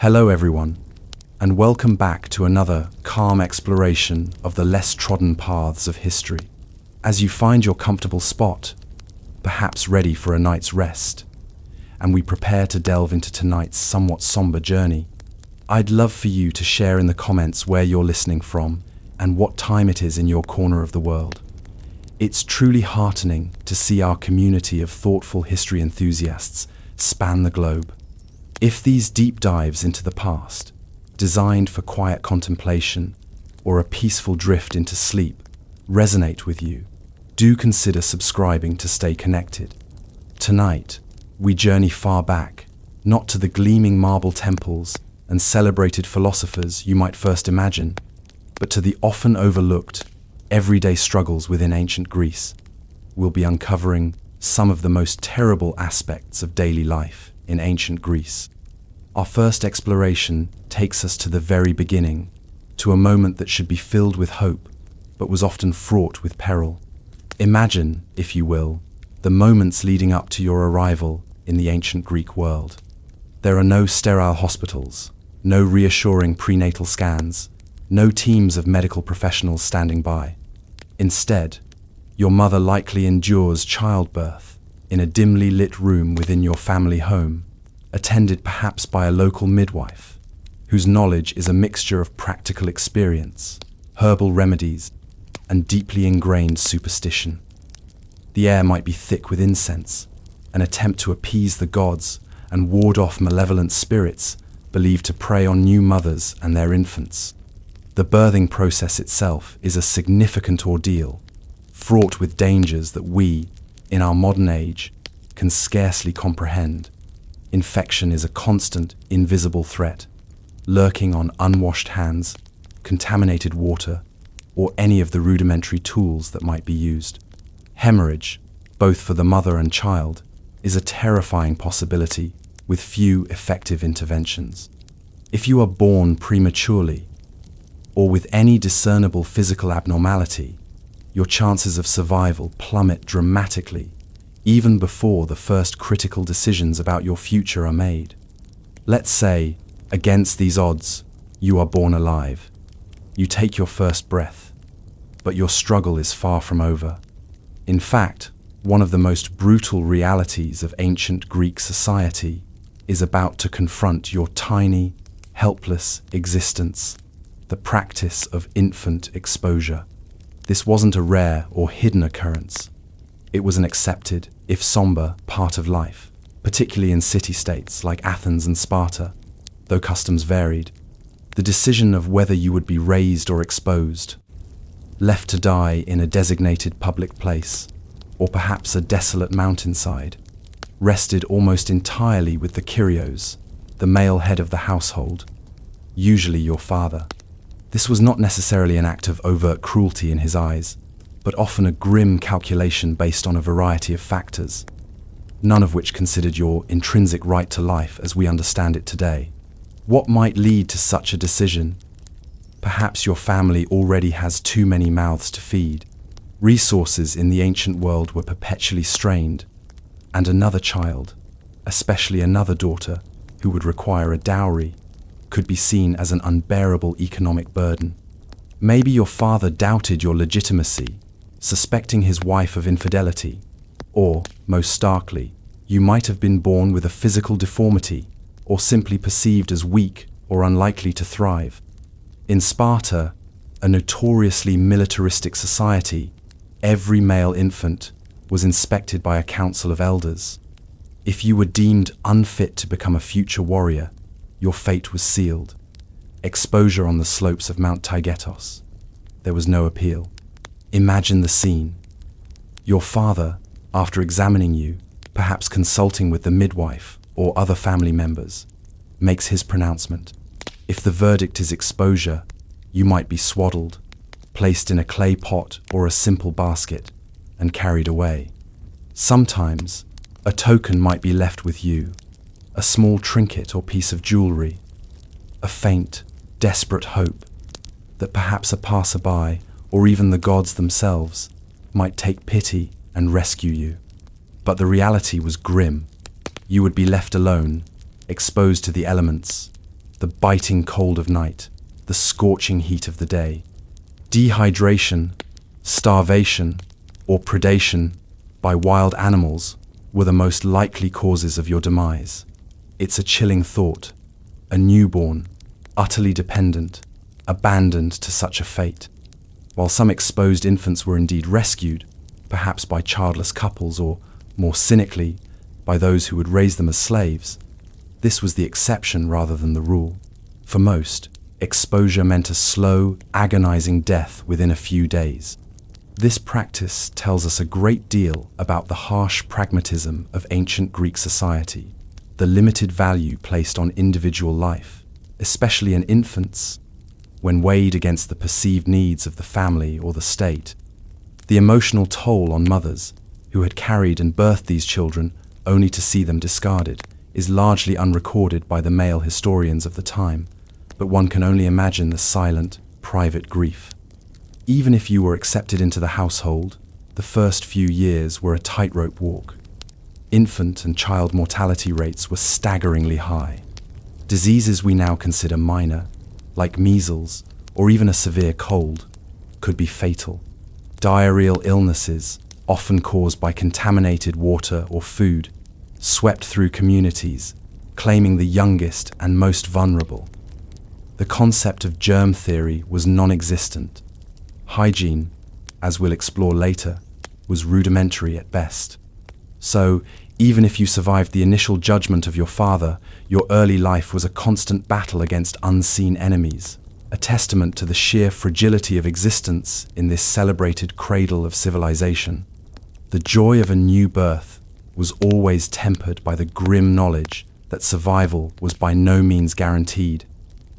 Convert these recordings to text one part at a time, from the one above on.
Hello everyone, and welcome back to another calm exploration of the less trodden paths of history. As you find your comfortable spot, perhaps ready for a night's rest, and we prepare to delve into tonight's somewhat somber journey, I'd love for you to share in the comments where you're listening from and what time it is in your corner of the world. It's truly heartening to see our community of thoughtful history enthusiasts span the globe. If these deep dives into the past, designed for quiet contemplation or a peaceful drift into sleep, resonate with you, do consider subscribing to stay connected. Tonight, we journey far back, not to the gleaming marble temples and celebrated philosophers you might first imagine, but to the often overlooked, everyday struggles within ancient Greece. We'll be uncovering some of the most terrible aspects of daily life in ancient Greece. Our first exploration takes us to the very beginning, to a moment that should be filled with hope, but was often fraught with peril. Imagine, if you will, the moments leading up to your arrival in the ancient Greek world. There are no sterile hospitals, no reassuring prenatal scans, no teams of medical professionals standing by. Instead, your mother likely endures childbirth in a dimly lit room within your family home, attended perhaps by a local midwife, whose knowledge is a mixture of practical experience, herbal remedies, and deeply ingrained superstition. The air might be thick with incense, an attempt to appease the gods and ward off malevolent spirits believed to prey on new mothers and their infants. The birthing process itself is a significant ordeal, fraught with dangers that we, in our modern age, can scarcely comprehend. Infection is a constant, invisible threat, lurking on unwashed hands, contaminated water, or any of the rudimentary tools that might be used. Hemorrhage, both for the mother and child, is a terrifying possibility with few effective interventions. If you are born prematurely, or with any discernible physical abnormality, your chances of survival plummet dramatically, even before the first critical decisions about your future are made. Let's say, against these odds, you are born alive. You take your first breath, but your struggle is far from over. In fact, one of the most brutal realities of ancient Greek society is about to confront your tiny, helpless existence, the practice of infant exposure. This wasn't a rare or hidden occurrence. It was an accepted, if somber, part of life, particularly in city-states like Athens and Sparta, though customs varied. The decision of whether you would be raised or exposed, left to die in a designated public place, or perhaps a desolate mountainside, rested almost entirely with the Kyrios, the male head of the household, usually your father. This was not necessarily an act of overt cruelty in his eyes, but often a grim calculation based on a variety of factors, none of which considered your intrinsic right to life as we understand it today. What might lead to such a decision? Perhaps your family already has too many mouths to feed. Resources in the ancient world were perpetually strained, and another child, especially another daughter, who would require a dowry, could be seen as an unbearable economic burden. Maybe your father doubted your legitimacy, suspecting his wife of infidelity, or, most starkly, you might have been born with a physical deformity, or simply perceived as weak or unlikely to thrive. In Sparta, a notoriously militaristic society, every male infant was inspected by a council of elders. If you were deemed unfit to become a future warrior, your fate was sealed. Exposure on the slopes of Mount Taygetos. There was no appeal. Imagine the scene. Your father, after examining you, perhaps consulting with the midwife or other family members, makes his pronouncement. If the verdict is exposure, you might be swaddled, placed in a clay pot or a simple basket, and carried away. Sometimes, a token might be left with you, a small trinket or piece of jewelry, a faint, desperate hope that perhaps a passerby or even the gods themselves might take pity and rescue you. But the reality was grim. You would be left alone, exposed to the elements, the biting cold of night, the scorching heat of the day. Dehydration, starvation, or predation by wild animals were the most likely causes of your demise. It's a chilling thought, a newborn, utterly dependent, abandoned to such a fate. While some exposed infants were indeed rescued, perhaps by childless couples or, more cynically, by those who would raise them as slaves, this was the exception rather than the rule. For most, exposure meant a slow, agonizing death within a few days. This practice tells us a great deal about the harsh pragmatism of ancient Greek society, the limited value placed on individual life, especially in infants, when weighed against the perceived needs of the family or the state. The emotional toll on mothers, who had carried and birthed these children only to see them discarded, is largely unrecorded by the male historians of the time, but one can only imagine the silent, private grief. Even if you were accepted into the household, the first few years were a tightrope walk. Infant and child mortality rates were staggeringly high. Diseases we now consider minor, like measles or even a severe cold, could be fatal. Diarrheal illnesses, often caused by contaminated water or food, swept through communities, claiming the youngest and most vulnerable. The concept of germ theory was non-existent. Hygiene, as we'll explore later, was rudimentary at best. So, even if you survived the initial judgment of your father, your early life was a constant battle against unseen enemies, a testament to the sheer fragility of existence in this celebrated cradle of civilization. The joy of a new birth was always tempered by the grim knowledge that survival was by no means guaranteed,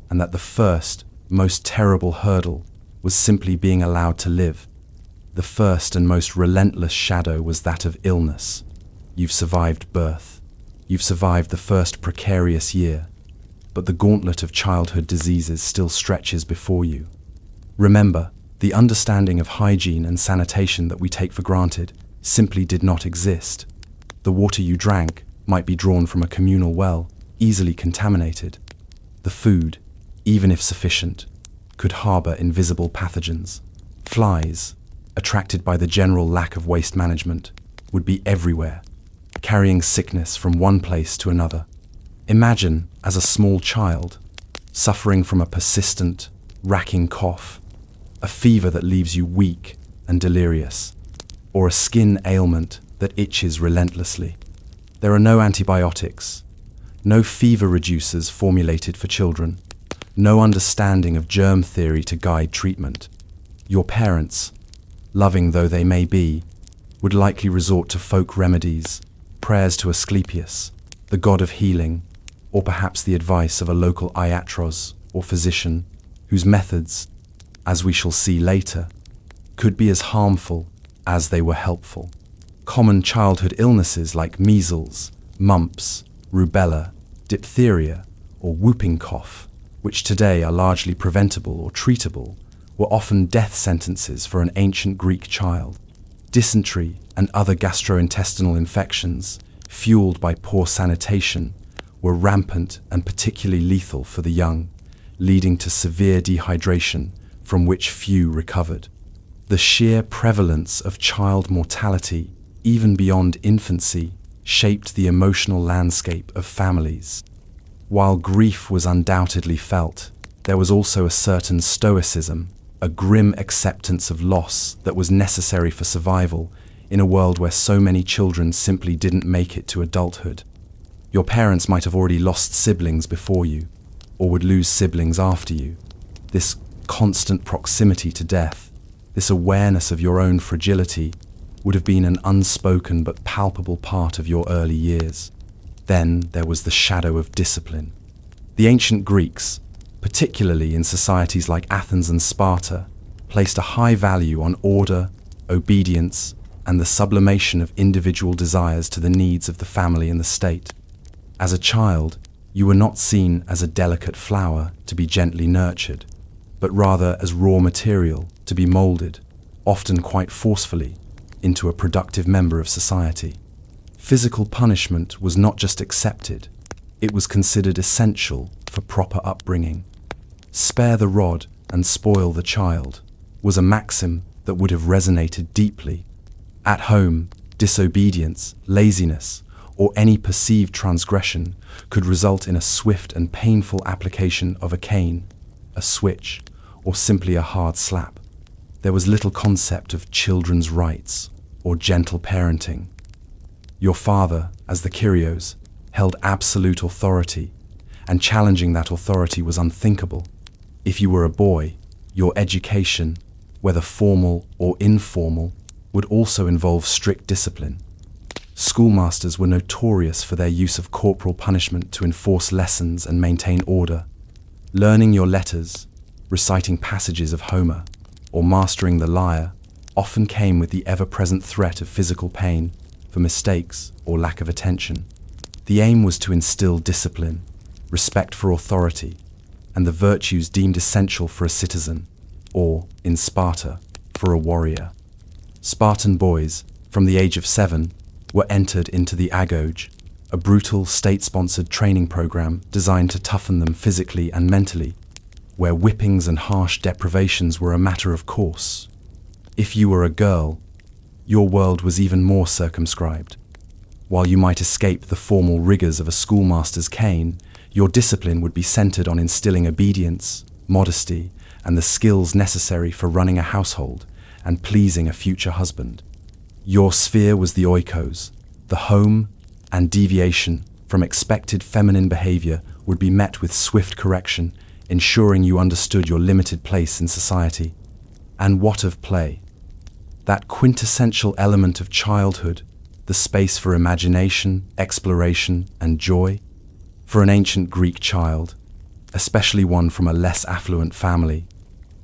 and that the first, most terrible hurdle was simply being allowed to live. The first and most relentless shadow was that of illness. You've survived birth. You've survived the first precarious year, but the gauntlet of childhood diseases still stretches before you. Remember, the understanding of hygiene and sanitation that we take for granted simply did not exist. The water you drank might be drawn from a communal well, easily contaminated. The food, even if sufficient, could harbor invisible pathogens. Flies, attracted by the general lack of waste management, would be everywhere, carrying sickness from one place to another. Imagine, as a small child, suffering from a persistent, racking cough, a fever that leaves you weak and delirious, or a skin ailment that itches relentlessly. There are no antibiotics, no fever reducers formulated for children, no understanding of germ theory to guide treatment. Your parents, loving though they may be, would likely resort to folk remedies, prayers to Asclepius, the god of healing, or perhaps the advice of a local iatros or physician, whose methods, as we shall see later, could be as harmful as they were helpful. Common childhood illnesses like measles, mumps, rubella, diphtheria, or whooping cough, which today are largely preventable or treatable, were often death sentences for an ancient Greek child. Dysentery and other gastrointestinal infections, fueled by poor sanitation, were rampant and particularly lethal for the young, leading to severe dehydration from which few recovered. The sheer prevalence of child mortality, even beyond infancy, shaped the emotional landscape of families. While grief was undoubtedly felt, there was also a certain stoicism, a grim acceptance of loss that was necessary for survival in a world where so many children simply didn't make it to adulthood. Your parents might have already lost siblings before you, or would lose siblings after you. This constant proximity to death, this awareness of your own fragility, would have been an unspoken but palpable part of your early years. Then there was the shadow of discipline. The ancient Greeks, particularly in societies like Athens and Sparta, placed a high value on order, obedience, and the sublimation of individual desires to the needs of the family and the state. As a child, you were not seen as a delicate flower to be gently nurtured, but rather as raw material to be molded, often quite forcefully, into a productive member of society. Physical punishment was not just accepted, It was considered essential for proper upbringing. Spare the rod and spoil the child was a maxim that would have resonated deeply. At home, disobedience, laziness, or any perceived transgression could result in a swift and painful application of a cane, a switch, or simply a hard slap. There was little concept of children's rights or gentle parenting. Your father, as the Kyrios, held absolute authority, and challenging that authority was unthinkable. If you were a boy, your education, whether formal or informal, would also involve strict discipline. Schoolmasters were notorious for their use of corporal punishment to enforce lessons and maintain order. Learning your letters, reciting passages of Homer, or mastering the lyre often came with the ever-present threat of physical pain for mistakes or lack of attention. The aim was to instill discipline, respect for authority, and the virtues deemed essential for a citizen, or, in Sparta, for a warrior. Spartan boys, from the age of 7, were entered into the agoge, a brutal state-sponsored training program designed to toughen them physically and mentally, where whippings and harsh deprivations were a matter of course. If you were a girl, your world was even more circumscribed. While you might escape the formal rigors of a schoolmaster's cane, your discipline would be centered on instilling obedience, modesty, and the skills necessary for running a household and pleasing a future husband. Your sphere was the oikos, the home, and deviation from expected feminine behavior would be met with swift correction, ensuring you understood your limited place in society. And what of play? That quintessential element of childhood, the space for imagination, exploration, and joy? For an ancient Greek child, especially one from a less affluent family,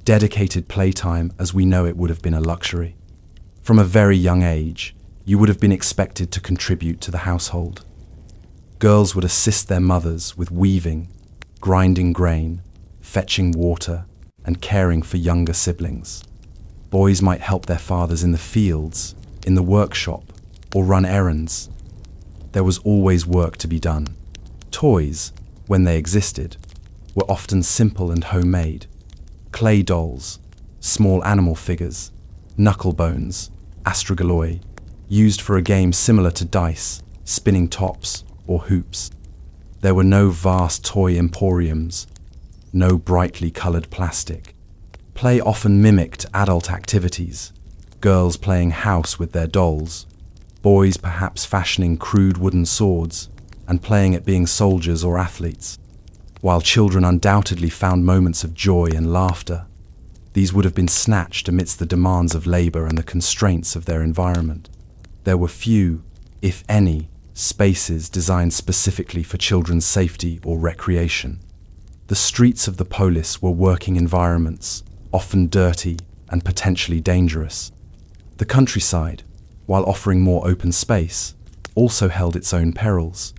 dedicated playtime as we know it would have been a luxury. From a very young age, you would have been expected to contribute to the household. Girls would assist their mothers with weaving, grinding grain, fetching water, and caring for younger siblings. Boys might help their fathers in the fields, in the workshop, or run errands. There was always work to be done. Toys, when they existed, were often simple and homemade. Clay dolls, small animal figures, knuckle bones, astragaloi, used for a game similar to dice, spinning tops, or hoops. There were no vast toy emporiums, no brightly colored plastic. Play often mimicked adult activities, girls playing house with their dolls, boys perhaps fashioning crude wooden swords and playing at being soldiers or athletes. While children undoubtedly found moments of joy and laughter, these would have been snatched amidst the demands of labor and the constraints of their environment. There were few, if any, spaces designed specifically for children's safety or recreation. The streets of the polis were working environments, often dirty and potentially dangerous. The countryside, while offering more open space, also held its own perils.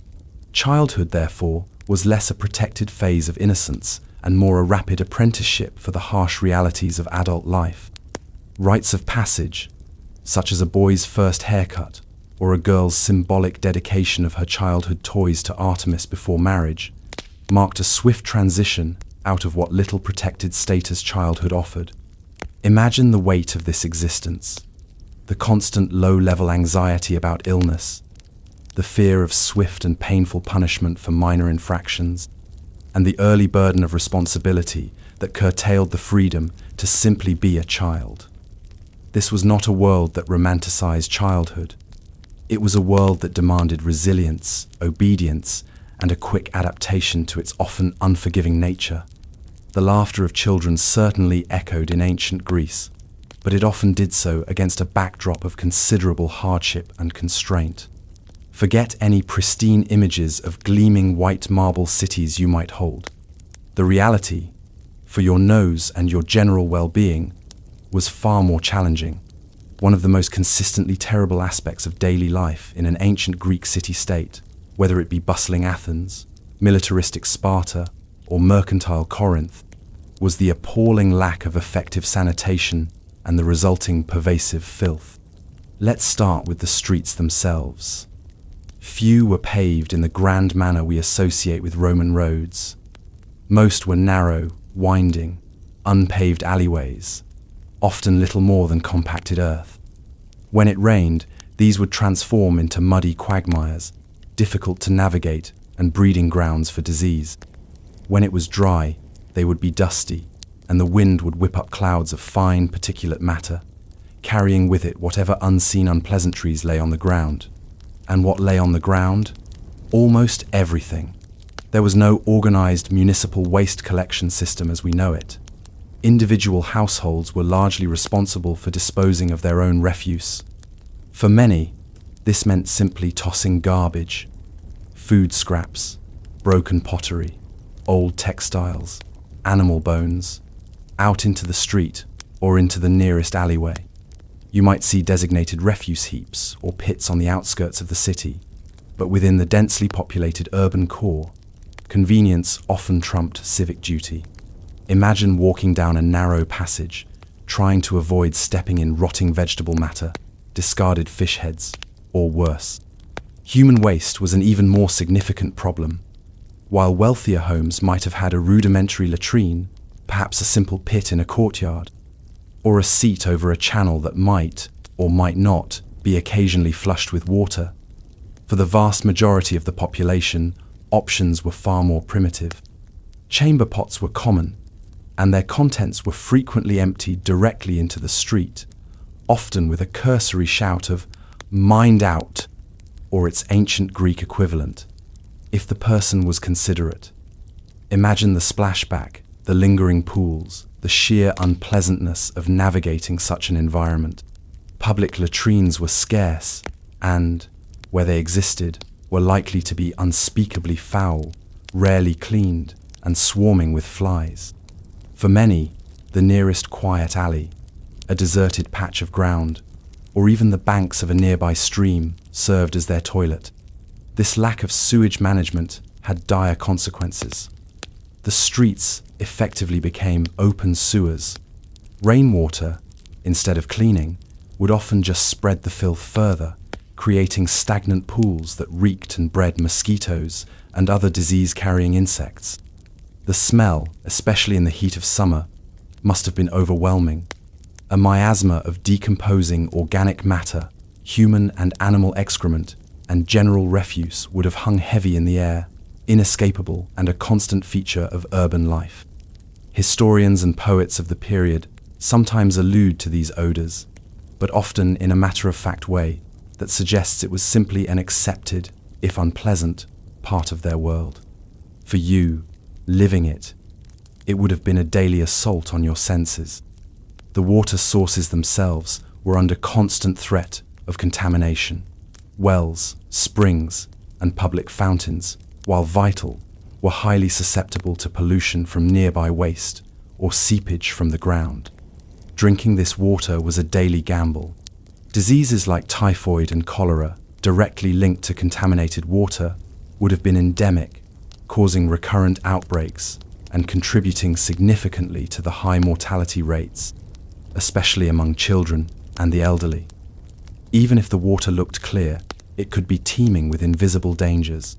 Childhood, therefore, was less a protected phase of innocence and more a rapid apprenticeship for the harsh realities of adult life. Rites of passage, such as a boy's first haircut or a girl's symbolic dedication of her childhood toys to Artemis before marriage, marked a swift transition out of what little protected status childhood offered. Imagine the weight of this existence, the constant low-level anxiety about illness, the fear of swift and painful punishment for minor infractions, and the early burden of responsibility that curtailed the freedom to simply be a child. This was not a world that romanticized childhood. It was a world that demanded resilience, obedience, and a quick adaptation to its often unforgiving nature. The laughter of children certainly echoed in ancient Greece, but it often did so against a backdrop of considerable hardship and constraint. Forget any pristine images of gleaming white marble cities you might hold. The reality, for your nose and your general well-being, was far more challenging. One of the most consistently terrible aspects of daily life in an ancient Greek city-state, whether it be bustling Athens, militaristic Sparta, or mercantile Corinth, was the appalling lack of effective sanitation and the resulting pervasive filth. Let's start with the streets themselves. Few were paved in the grand manner we associate with Roman roads. Most were narrow, winding, unpaved alleyways, often little more than compacted earth. When it rained, these would transform into muddy quagmires, difficult to navigate and breeding grounds for disease. When it was dry, they would be dusty, and the wind would whip up clouds of fine particulate matter, carrying with it whatever unseen unpleasantries lay on the ground. And what lay on the ground? Almost everything. There was no organized municipal waste collection system as we know it. Individual households were largely responsible for disposing of their own refuse. For many, this meant simply tossing garbage, food scraps, broken pottery, old textiles, animal bones, out into the street or into the nearest alleyway. You might see designated refuse heaps or pits on the outskirts of the city, but within the densely populated urban core, convenience often trumped civic duty. Imagine walking down a narrow passage, trying to avoid stepping in rotting vegetable matter, discarded fish heads, or worse. Human waste was an even more significant problem. While wealthier homes might have had a rudimentary latrine, perhaps a simple pit in a courtyard, or a seat over a channel that might, or might not, be occasionally flushed with water, for the vast majority of the population, options were far more primitive. Chamber pots were common, and their contents were frequently emptied directly into the street, often with a cursory shout of "mind out," or its ancient Greek equivalent, if the person was considerate. Imagine the splashback, the lingering pools, the sheer unpleasantness of navigating such an environment. Public latrines were scarce and, where they existed, were likely to be unspeakably foul, rarely cleaned, and swarming with flies. For many, the nearest quiet alley, a deserted patch of ground, or even the banks of a nearby stream served as their toilet. This lack of sewage management had dire consequences. The streets effectively became open sewers. Rainwater, instead of cleaning, would often just spread the filth further, creating stagnant pools that reeked and bred mosquitoes and other disease-carrying insects. The smell, especially in the heat of summer, must have been overwhelming. A miasma of decomposing organic matter, human and animal excrement, and general refuse would have hung heavy in the air, inescapable and a constant feature of urban life. Historians and poets of the period sometimes allude to these odors, but often in a matter-of-fact way that suggests it was simply an accepted, if unpleasant, part of their world. For you, living it would have been a daily assault on your senses. The water sources themselves were under constant threat of contamination. Wells, springs, and public fountains, while vital, were highly susceptible to pollution from nearby waste or seepage from the ground. Drinking this water was a daily gamble. Diseases like typhoid and cholera, directly linked to contaminated water, would have been endemic, causing recurrent outbreaks and contributing significantly to the high mortality rates, especially among children and the elderly. Even if the water looked clear, it could be teeming with invisible dangers.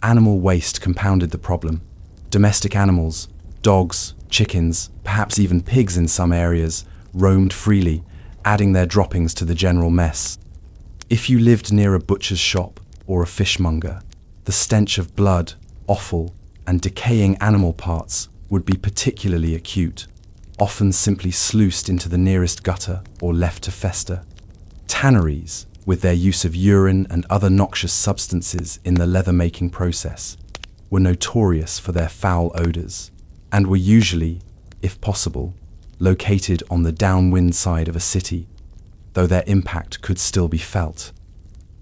Animal waste compounded the problem. Domestic animals, dogs, chickens, perhaps even pigs in some areas, roamed freely, adding their droppings to the general mess. If you lived near a butcher's shop or a fishmonger, the stench of blood, offal, and decaying animal parts would be particularly acute, often simply sluiced into the nearest gutter or left to fester. Tanneries, with their use of urine and other noxious substances in the leather-making process, were notorious for their foul odors, and were usually, if possible, located on the downwind side of a city, though their impact could still be felt.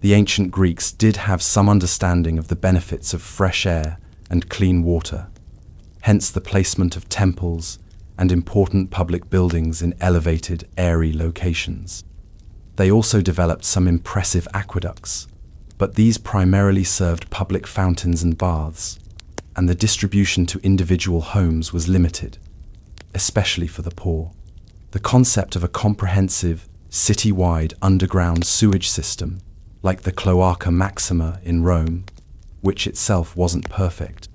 The ancient Greeks did have some understanding of the benefits of fresh air and clean water, hence the placement of temples and important public buildings in elevated, airy locations. They also developed some impressive aqueducts, but these primarily served public fountains and baths, and the distribution to individual homes was limited, especially for the poor. The concept of a comprehensive, city-wide underground sewage system, like the Cloaca Maxima in Rome, which itself wasn't perfect,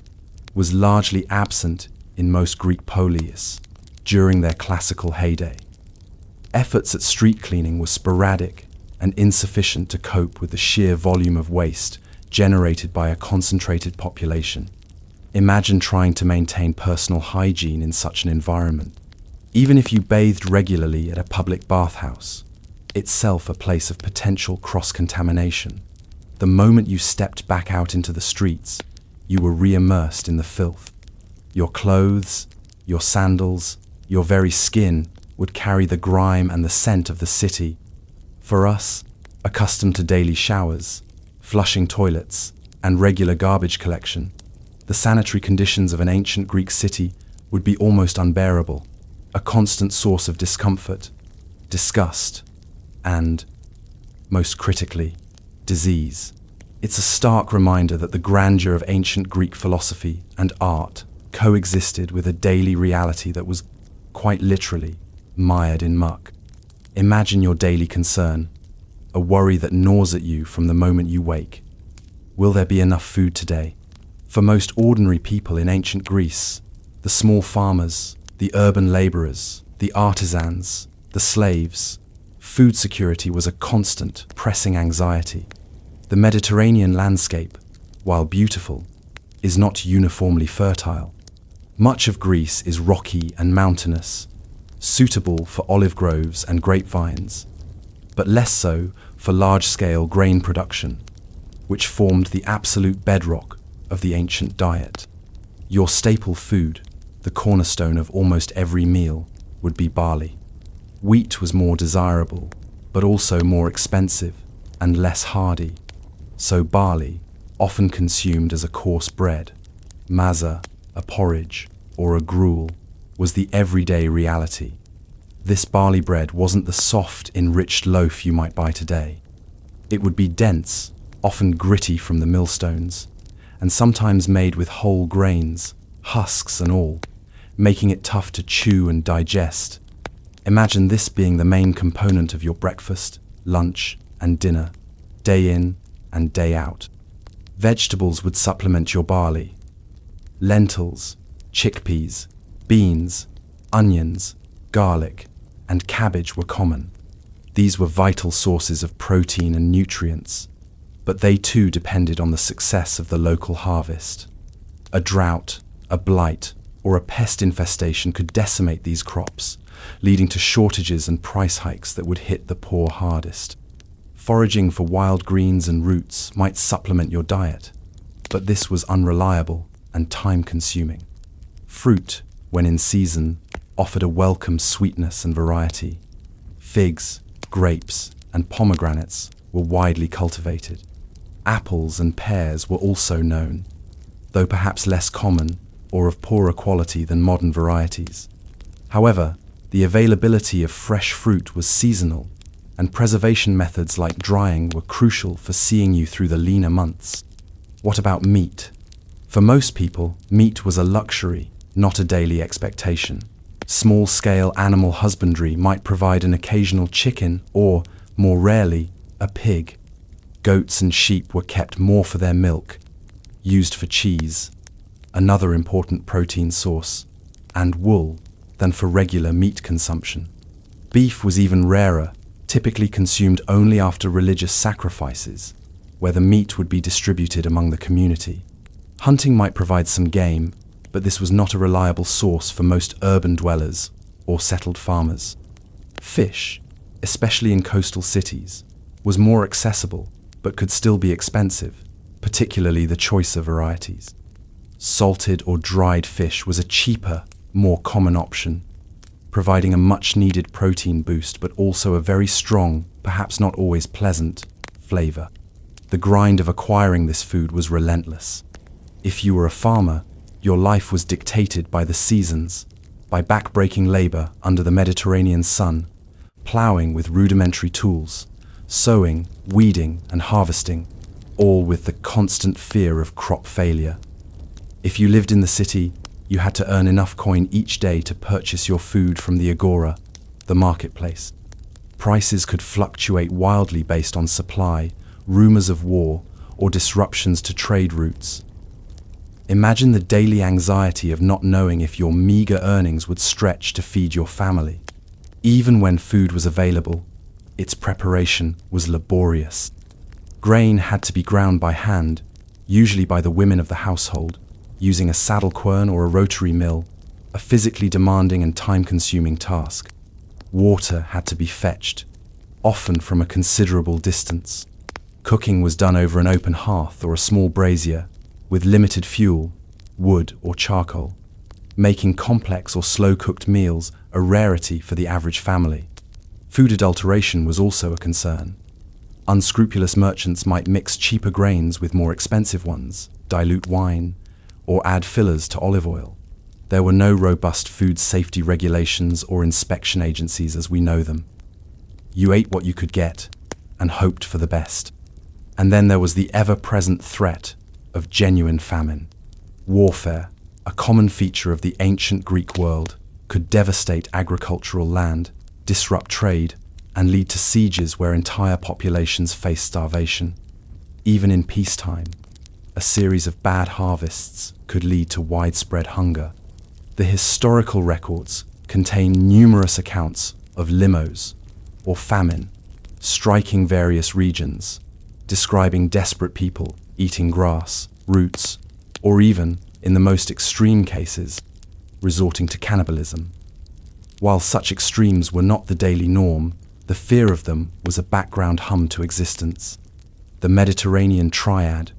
was largely absent in most Greek polis during their classical heyday. Efforts at street cleaning were sporadic and insufficient to cope with the sheer volume of waste generated by a concentrated population. Imagine trying to maintain personal hygiene in such an environment. Even if you bathed regularly at a public bathhouse, itself a place of potential cross-contamination, the moment you stepped back out into the streets, you were re-immersed in the filth. Your clothes, your sandals, your very skin would carry the grime and the scent of the city. For us, accustomed to daily showers, flushing toilets, and regular garbage collection, the sanitary conditions of an ancient Greek city would be almost unbearable, a constant source of discomfort, disgust, and, most critically, disease. It's a stark reminder that the grandeur of ancient Greek philosophy and art coexisted with a daily reality that was, quite literally, mired in muck. Imagine your daily concern, a worry that gnaws at you from the moment you wake. Will there be enough food today? For most ordinary people in ancient Greece, the small farmers, the urban laborers, the artisans, the slaves, food security was a constant, pressing anxiety. The Mediterranean landscape, while beautiful, is not uniformly fertile. Much of Greece is rocky and mountainous, suitable for olive groves and grapevines, but less so for large-scale grain production, which formed the absolute bedrock of the ancient diet. Your staple food, the cornerstone of almost every meal, would be barley. Wheat was more desirable, but also more expensive and less hardy, so barley, often consumed as a coarse bread, maza, a porridge, or a gruel, was the everyday reality. This barley bread wasn't the soft, enriched loaf you might buy today. It would be dense, often gritty from the millstones, and sometimes made with whole grains, husks and all, making it tough to chew and digest. Imagine this being the main component of your breakfast, lunch, and dinner, day in and day out. Vegetables would supplement your barley. Lentils, chickpeas, beans, onions, garlic, and cabbage were common. These were vital sources of protein and nutrients, but they too depended on the success of the local harvest. A drought, a blight, or a pest infestation could decimate these crops, leading to shortages and price hikes that would hit the poor hardest. Foraging for wild greens and roots might supplement your diet, but this was unreliable and time-consuming. Fruit, when in season, offered a welcome sweetness and variety. Figs, grapes, and pomegranates were widely cultivated. Apples and pears were also known, though perhaps less common or of poorer quality than modern varieties. However, the availability of fresh fruit was seasonal, and preservation methods like drying were crucial for seeing you through the leaner months. What about meat? For most people, meat was a luxury, not a daily expectation. Small-scale animal husbandry might provide an occasional chicken or, more rarely, a pig. Goats and sheep were kept more for their milk, used for cheese, another important protein source, and wool than for regular meat consumption. Beef was even rarer, typically consumed only after religious sacrifices, where the meat would be distributed among the community. Hunting might provide some game, but this was not a reliable source for most urban dwellers or settled farmers. Fish, especially in coastal cities, was more accessible but could still be expensive, particularly the choicer varieties. Salted or dried fish was a cheaper, more common option, providing a much-needed protein boost but also a very strong, perhaps not always pleasant, flavor. The grind of acquiring this food was relentless. If you were a farmer, your life was dictated by the seasons, by back-breaking labor under the Mediterranean sun, plowing with rudimentary tools, sowing, weeding, and harvesting, all with the constant fear of crop failure. If you lived in the city, you had to earn enough coin each day to purchase your food from the agora, the marketplace. Prices could fluctuate wildly based on supply, rumors of war, or disruptions to trade routes. Imagine the daily anxiety of not knowing if your meager earnings would stretch to feed your family. Even when food was available, its preparation was laborious. Grain had to be ground by hand, usually by the women of the household, using a saddle quern or a rotary mill, a physically demanding and time-consuming task. Water had to be fetched, often from a considerable distance. Cooking was done over an open hearth or a small brazier, with limited fuel, wood or charcoal, making complex or slow-cooked meals a rarity for the average family. Food adulteration was also a concern. Unscrupulous merchants might mix cheaper grains with more expensive ones, dilute wine, or add fillers to olive oil. There were no robust food safety regulations or inspection agencies as we know them. You ate what you could get and hoped for the best. And then there was the ever-present threat of genuine famine. Warfare, a common feature of the ancient Greek world, could devastate agricultural land, disrupt trade, and lead to sieges where entire populations faced starvation. Even in peacetime, a series of bad harvests could lead to widespread hunger. The historical records contain numerous accounts of limos, or famine, striking various regions, describing desperate people eating grass, roots, or even, in the most extreme cases, resorting to cannibalism. While such extremes were not the daily norm, the fear of them was a background hum to existence. The Mediterranean triad,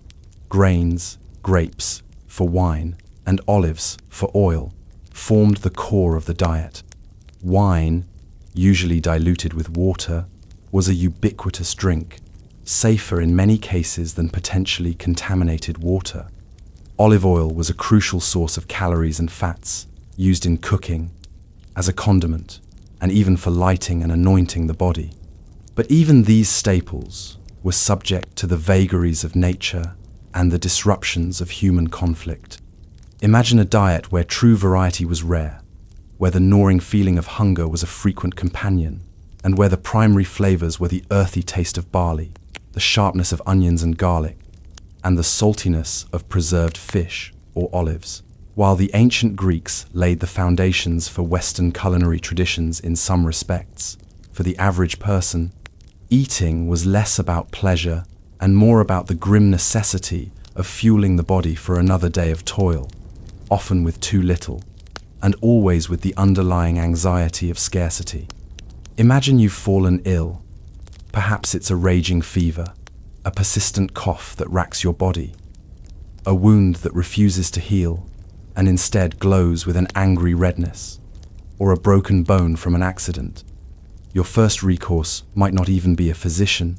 grains, grapes for wine, and olives for oil, formed the core of the diet. Wine, usually diluted with water, was a ubiquitous drink, safer in many cases than potentially contaminated water. Olive oil was a crucial source of calories and fats, used in cooking, as a condiment, and even for lighting and anointing the body. But even these staples were subject to the vagaries of nature and the disruptions of human conflict. Imagine a diet where true variety was rare, where the gnawing feeling of hunger was a frequent companion, and where the primary flavors were the earthy taste of barley, the sharpness of onions and garlic, and the saltiness of preserved fish or olives. While the ancient Greeks laid the foundations for Western culinary traditions in some respects, for the average person, eating was less about pleasure and more about the grim necessity of fueling the body for another day of toil, often with too little, and always with the underlying anxiety of scarcity. Imagine you've fallen ill. Perhaps it's a raging fever, a persistent cough that racks your body, a wound that refuses to heal and instead glows with an angry redness, or a broken bone from an accident. Your first recourse might not even be a physician,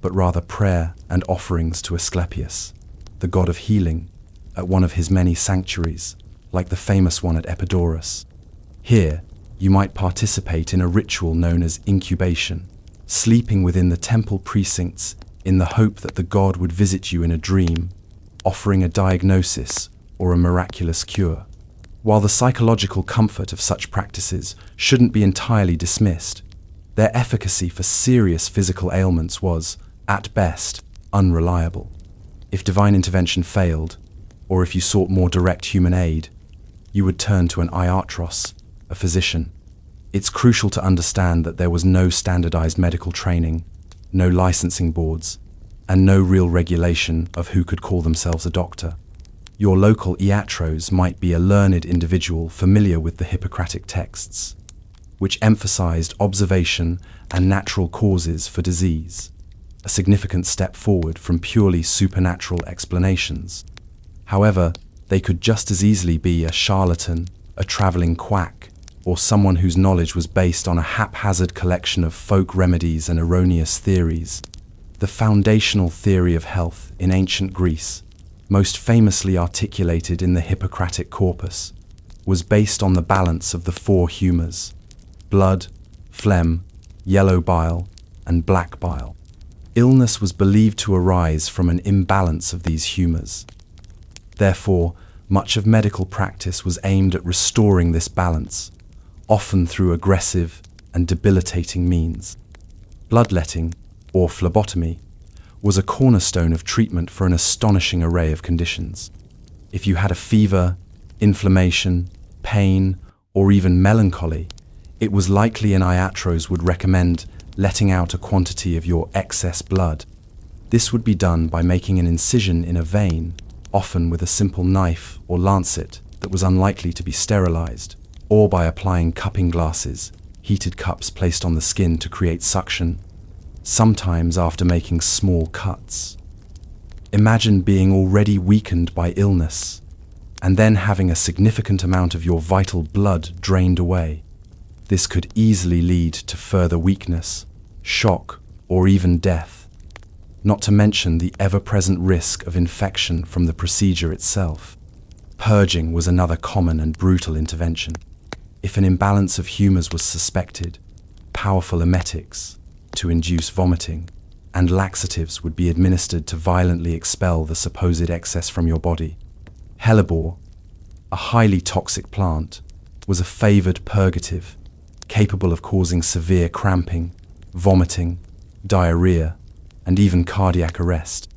but rather prayer and offerings to Asclepius, the god of healing, at one of his many sanctuaries, like the famous one at Epidaurus. Here, you might participate in a ritual known as incubation, sleeping within the temple precincts in the hope that the god would visit you in a dream, offering a diagnosis or a miraculous cure. While the psychological comfort of such practices shouldn't be entirely dismissed, their efficacy for serious physical ailments was, at best, unreliable. If divine intervention failed, or if you sought more direct human aid, you would turn to an iatros, a physician. It's crucial to understand that there was no standardized medical training, no licensing boards, and no real regulation of who could call themselves a doctor. Your local iatros might be a learned individual familiar with the Hippocratic texts, which emphasized observation and natural causes for disease, a significant step forward from purely supernatural explanations. However, they could just as easily be a charlatan, a traveling quack, or someone whose knowledge was based on a haphazard collection of folk remedies and erroneous theories. The foundational theory of health in ancient Greece, most famously articulated in the Hippocratic corpus, was based on the balance of the four humours: blood, phlegm, yellow bile, and black bile. Illness was believed to arise from an imbalance of these humours. Therefore, much of medical practice was aimed at restoring this balance, often through aggressive and debilitating means. Bloodletting, or phlebotomy, was a cornerstone of treatment for an astonishing array of conditions. If you had a fever, inflammation, pain, or even melancholy, it was likely an iatros would recommend letting out a quantity of your excess blood. This would be done by making an incision in a vein, often with a simple knife or lancet that was unlikely to be sterilized, or by applying cupping glasses, heated cups placed on the skin to create suction, sometimes after making small cuts. Imagine being already weakened by illness, and then having a significant amount of your vital blood drained away. This could easily lead to further weakness, shock, or even death, not to mention the ever-present risk of infection from the procedure itself. Purging was another common and brutal intervention. If an imbalance of humors was suspected, powerful emetics, to induce vomiting, and laxatives would be administered to violently expel the supposed excess from your body. Hellebore, a highly toxic plant, was a favored purgative, capable of causing severe cramping, vomiting, diarrhea, and even cardiac arrest.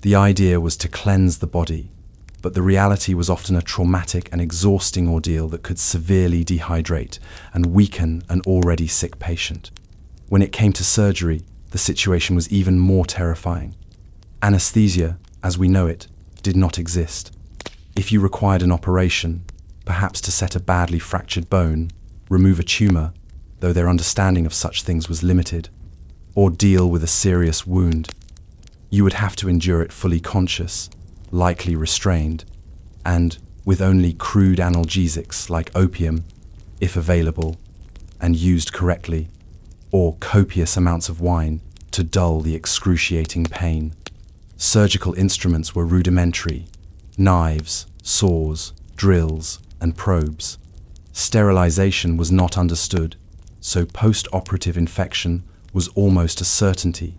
The idea was to cleanse the body, but the reality was often a traumatic and exhausting ordeal that could severely dehydrate and weaken an already sick patient. When it came to surgery, the situation was even more terrifying. Anesthesia, as we know it, did not exist. If you required an operation, perhaps to set a badly fractured bone, remove a tumor, though their understanding of such things was limited, or deal with a serious wound, you would have to endure it fully conscious, likely restrained, and with only crude analgesics like opium, if available, and used correctly, or copious amounts of wine to dull the excruciating pain. Surgical instruments were rudimentary: knives, saws, drills, and probes. Sterilization was not understood, so post-operative infection was almost a certainty,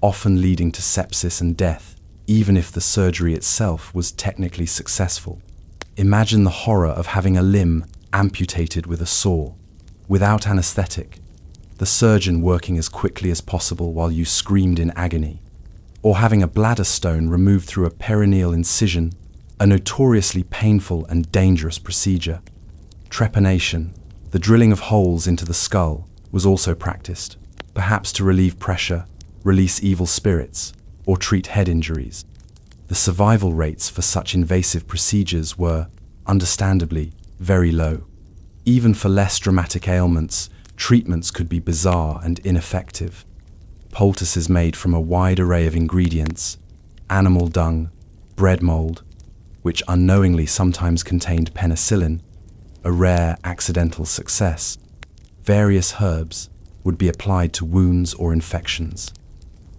often leading to sepsis and death, even if the surgery itself was technically successful. Imagine the horror of having a limb amputated with a saw, without anesthetic, the surgeon working as quickly as possible while you screamed in agony, or having a bladder stone removed through a perineal incision, a notoriously painful and dangerous procedure. Trepanation, the drilling of holes into the skull, was also practiced, perhaps to relieve pressure, release evil spirits, or treat head injuries. The survival rates for such invasive procedures were, understandably, very low. Even for less dramatic ailments, treatments could be bizarre and ineffective. Poultices made from a wide array of ingredients, animal dung, bread mold, which unknowingly sometimes contained penicillin, a rare accidental success, various herbs, would be applied to wounds or infections.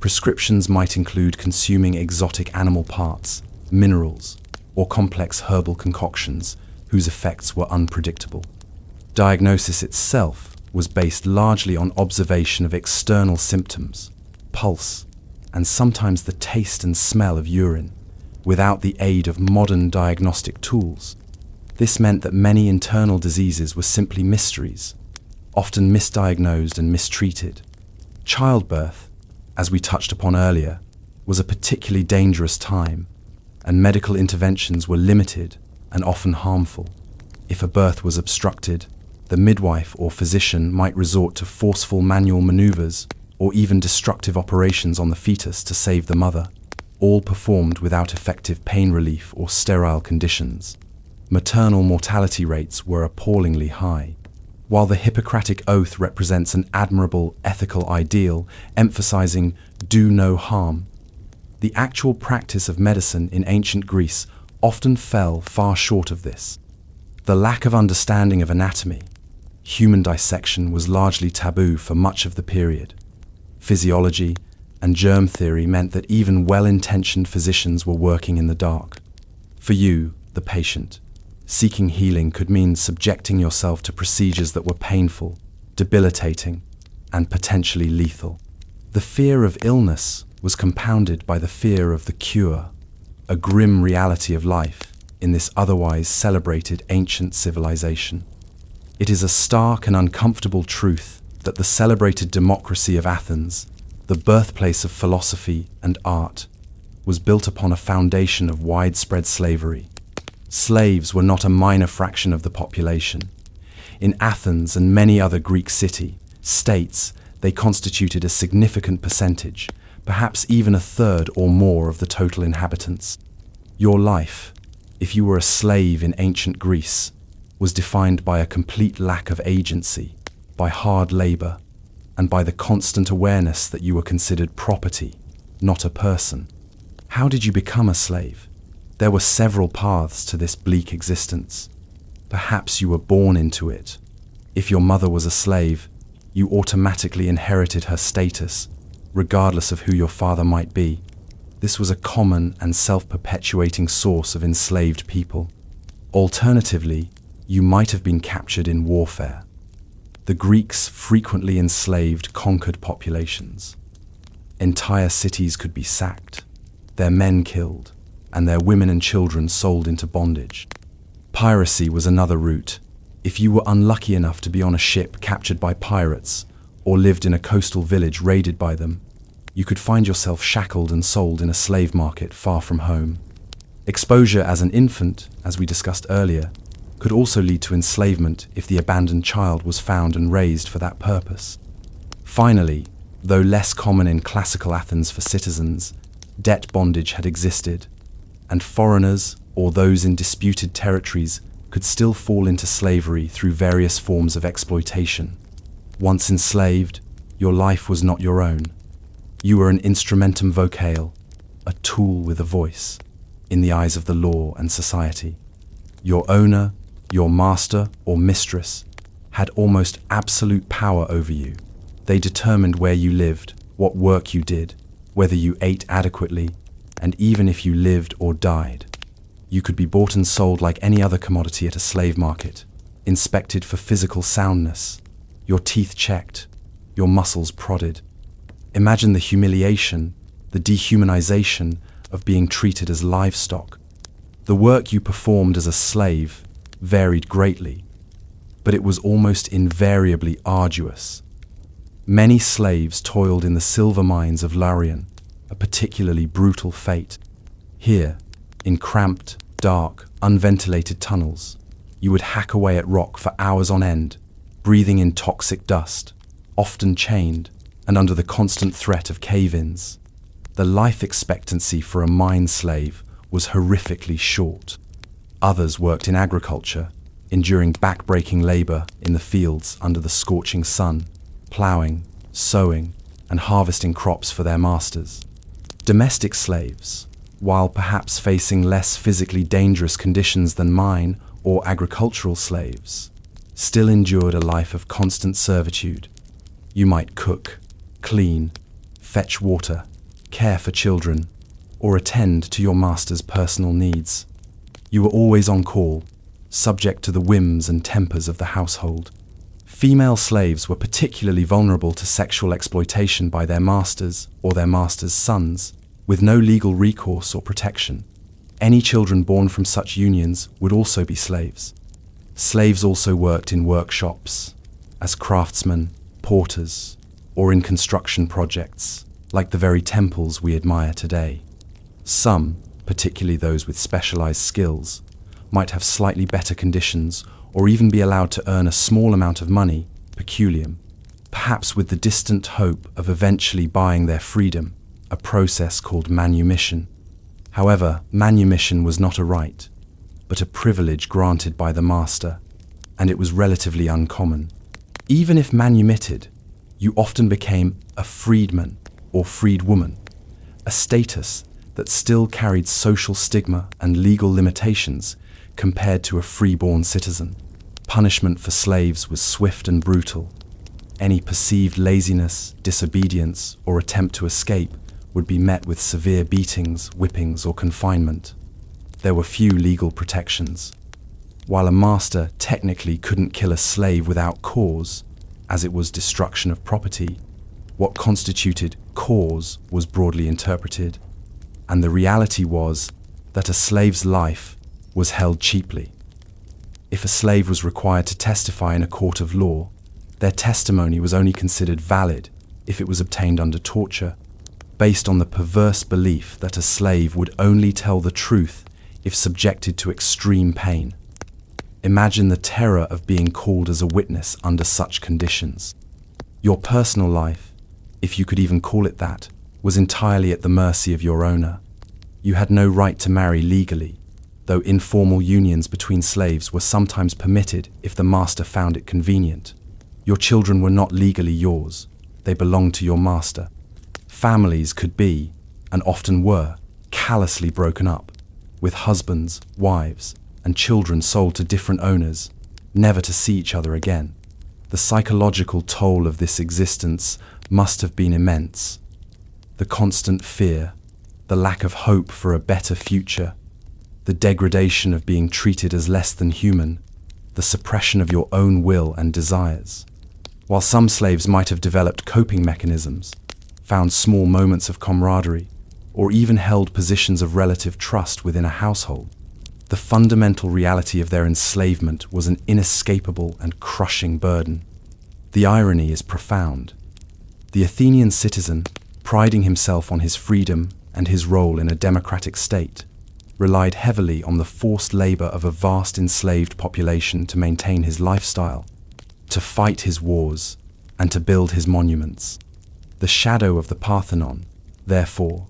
Prescriptions might include consuming exotic animal parts, minerals, or complex herbal concoctions whose effects were unpredictable. Diagnosis itself was based largely on observation of external symptoms, pulse, and sometimes the taste and smell of urine, without the aid of modern diagnostic tools. This meant that many internal diseases were simply mysteries, often misdiagnosed and mistreated. Childbirth, as we touched upon earlier, was a particularly dangerous time, and medical interventions were limited and often harmful. If a birth was obstructed, the midwife or physician might resort to forceful manual maneuvers or even destructive operations on the fetus to save the mother, all performed without effective pain relief or sterile conditions. Maternal mortality rates were appallingly high. While the Hippocratic Oath represents an admirable ethical ideal emphasizing do no harm, the actual practice of medicine in ancient Greece often fell far short of this. The lack of understanding of anatomy, human dissection was largely taboo for much of the period. Physiology and germ theory meant that even well-intentioned physicians were working in the dark. For you, the patient, seeking healing could mean subjecting yourself to procedures that were painful, debilitating, and potentially lethal. The fear of illness was compounded by the fear of the cure, a grim reality of life in this otherwise celebrated ancient civilization. It is a stark and uncomfortable truth that the celebrated democracy of Athens, the birthplace of philosophy and art, was built upon a foundation of widespread slavery. Slaves were not a minor fraction of the population. In Athens and many other Greek states, they constituted a significant percentage, perhaps even a third or more of the total inhabitants. Your life, if you were a slave in ancient Greece, was defined by a complete lack of agency, by hard labor, and by the constant awareness that you were considered property, not a person. How did you become a slave? There were several paths to this bleak existence. Perhaps you were born into it. If your mother was a slave, you automatically inherited her status, regardless of who your father might be. This was a common and self-perpetuating source of enslaved people. Alternatively, you might have been captured in warfare. The Greeks frequently enslaved conquered populations. Entire cities could be sacked, their men killed, and their women and children sold into bondage. Piracy was another route. If you were unlucky enough to be on a ship captured by pirates, or lived in a coastal village raided by them, you could find yourself shackled and sold in a slave market far from home. Exposure as an infant, as we discussed earlier, could also lead to enslavement if the abandoned child was found and raised for that purpose. Finally, though less common in classical Athens for citizens, debt bondage had existed, and foreigners or those in disputed territories could still fall into slavery through various forms of exploitation. Once enslaved, your life was not your own. You were an instrumentum vocale, a tool with a voice, in the eyes of the law and society. Your owner, your master or mistress, had almost absolute power over you. They determined where you lived, what work you did, whether you ate adequately, and even if you lived or died. You could be bought and sold like any other commodity at a slave market, inspected for physical soundness, your teeth checked, your muscles prodded. Imagine the humiliation, the dehumanization of being treated as livestock. The work you performed as a slave varied greatly, but it was almost invariably arduous. Many slaves toiled in the silver mines of Larion, a particularly brutal fate. Here, in cramped, dark, unventilated tunnels, you would hack away at rock for hours on end, breathing in toxic dust, often chained, and under the constant threat of cave-ins. The life expectancy for a mine slave was horrifically short. Others worked in agriculture, enduring back-breaking labor in the fields under the scorching sun, plowing, sowing, and harvesting crops for their masters. Domestic slaves, while perhaps facing less physically dangerous conditions than mine or agricultural slaves, still endured a life of constant servitude. You might cook, clean, fetch water, care for children, or attend to your master's personal needs. You were always on call, subject to the whims and tempers of the household. Female slaves were particularly vulnerable to sexual exploitation by their masters or their masters' sons, with no legal recourse or protection. Any children born from such unions would also be slaves. Slaves also worked in workshops, as craftsmen, porters, or in construction projects, like the very temples we admire today. Some, particularly those with specialized skills, might have slightly better conditions or even be allowed to earn a small amount of money, peculium, perhaps with the distant hope of eventually buying their freedom, a process called manumission. However, manumission was not a right, but a privilege granted by the master, and it was relatively uncommon. Even if manumitted, you often became a freedman or freedwoman, a status that still carried social stigma and legal limitations compared to a freeborn citizen. Punishment for slaves was swift and brutal. Any perceived laziness, disobedience, or attempt to escape would be met with severe beatings, whippings, or confinement. There were few legal protections. While a master technically couldn't kill a slave without cause, as it was destruction of property, what constituted cause was broadly interpreted, and the reality was that a slave's life was held cheaply. If a slave was required to testify in a court of law, their testimony was only considered valid if it was obtained under torture, based on the perverse belief that a slave would only tell the truth if subjected to extreme pain. Imagine the terror of being called as a witness under such conditions. Your personal life, if you could even call it that, was entirely at the mercy of your owner. You had no right to marry legally, though informal unions between slaves were sometimes permitted if the master found it convenient. Your children were not legally yours, they belonged to your master. Families could be, and often were, callously broken up, with husbands, wives, and children sold to different owners, never to see each other again. The psychological toll of this existence must have been immense. The constant fear, the lack of hope for a better future, the degradation of being treated as less than human, the suppression of your own will and desires. While some slaves might have developed coping mechanisms, found small moments of camaraderie, or even held positions of relative trust within a household, the fundamental reality of their enslavement was an inescapable and crushing burden. The irony is profound. The Athenian citizen, priding himself on his freedom and his role in a democratic state, relied heavily on the forced labor of a vast enslaved population to maintain his lifestyle, to fight his wars, and to build his monuments. The shadow of the Parthenon, therefore,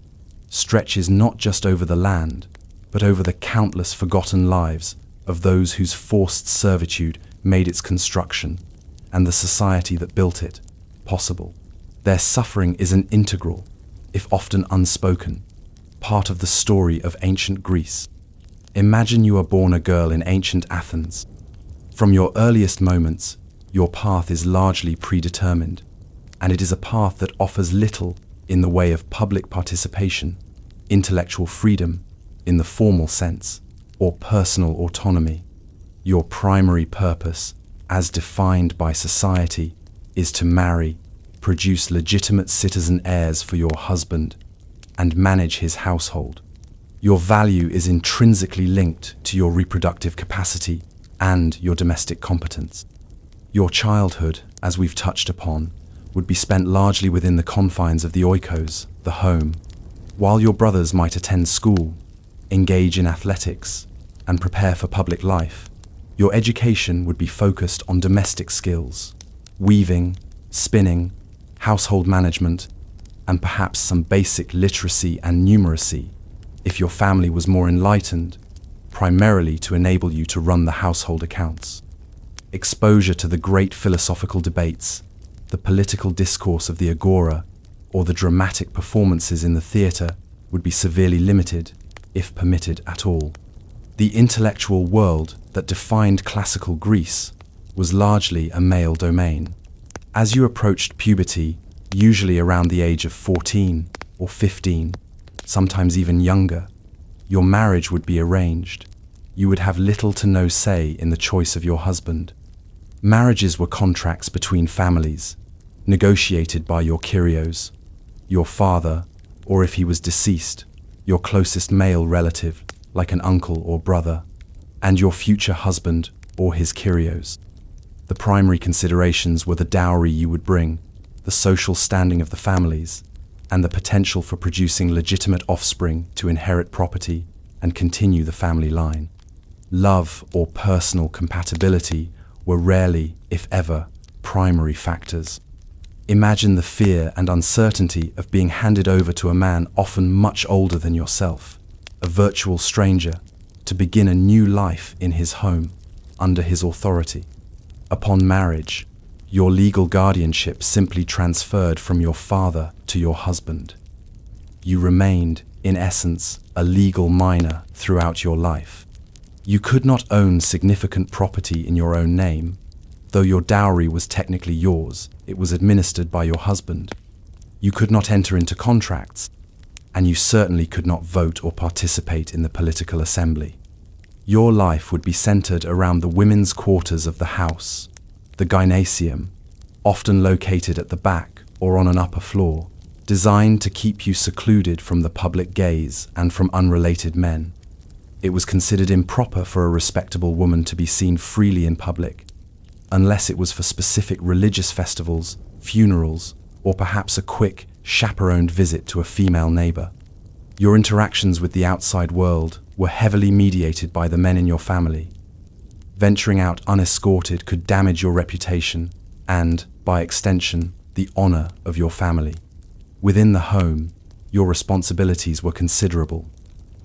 stretches not just over the land, but over the countless forgotten lives of those whose forced servitude made its construction, and the society that built it, possible. Their suffering is an integral, if often unspoken, part of the story of ancient Greece. Imagine you are born a girl in ancient Athens. From your earliest moments, your path is largely predetermined, and it is a path that offers little in the way of public participation, intellectual freedom, in the formal sense, or personal autonomy. Your primary purpose, as defined by society, is to marry, produce legitimate citizen heirs for your husband, and manage his household. Your value is intrinsically linked to your reproductive capacity and your domestic competence. Your childhood, as we've touched upon, would be spent largely within the confines of the oikos, the home, while your brothers might attend school, engage in athletics, and prepare for public life. Your education would be focused on domestic skills, weaving, spinning, household management, and perhaps some basic literacy and numeracy, if your family was more enlightened, primarily to enable you to run the household accounts. Exposure to the great philosophical debates, the political discourse of the agora, or the dramatic performances in the theatre would be severely limited, if permitted at all. The intellectual world that defined classical Greece was largely a male domain. As you approached puberty, usually around the age of 14 or 15, sometimes even younger, your marriage would be arranged. You would have little to no say in the choice of your husband. Marriages were contracts between families, negotiated by your kyrios, your father, or if he was deceased, your closest male relative, like an uncle or brother, and your future husband or his kyrios. The primary considerations were the dowry you would bring, the social standing of the families, and the potential for producing legitimate offspring to inherit property and continue the family line. Love or personal compatibility were rarely, if ever, primary factors. Imagine the fear and uncertainty of being handed over to a man often much older than yourself, a virtual stranger, to begin a new life in his home, under his authority. Upon marriage, your legal guardianship simply transferred from your father to your husband. You remained, in essence, a legal minor throughout your life. You could not own significant property in your own name. Though your dowry was technically yours, it was administered by your husband. You could not enter into contracts, and you certainly could not vote or participate in the political assembly. Your life would be centered around the women's quarters of the house, the gymnasium, often located at the back or on an upper floor, designed to keep you secluded from the public gaze and from unrelated men. It was considered improper for a respectable woman to be seen freely in public, unless it was for specific religious festivals, funerals, or perhaps a quick, chaperoned visit to a female neighbor. Your interactions with the outside world were heavily mediated by the men in your family. Venturing out unescorted could damage your reputation and, by extension, the honor of your family. Within the home, your responsibilities were considerable.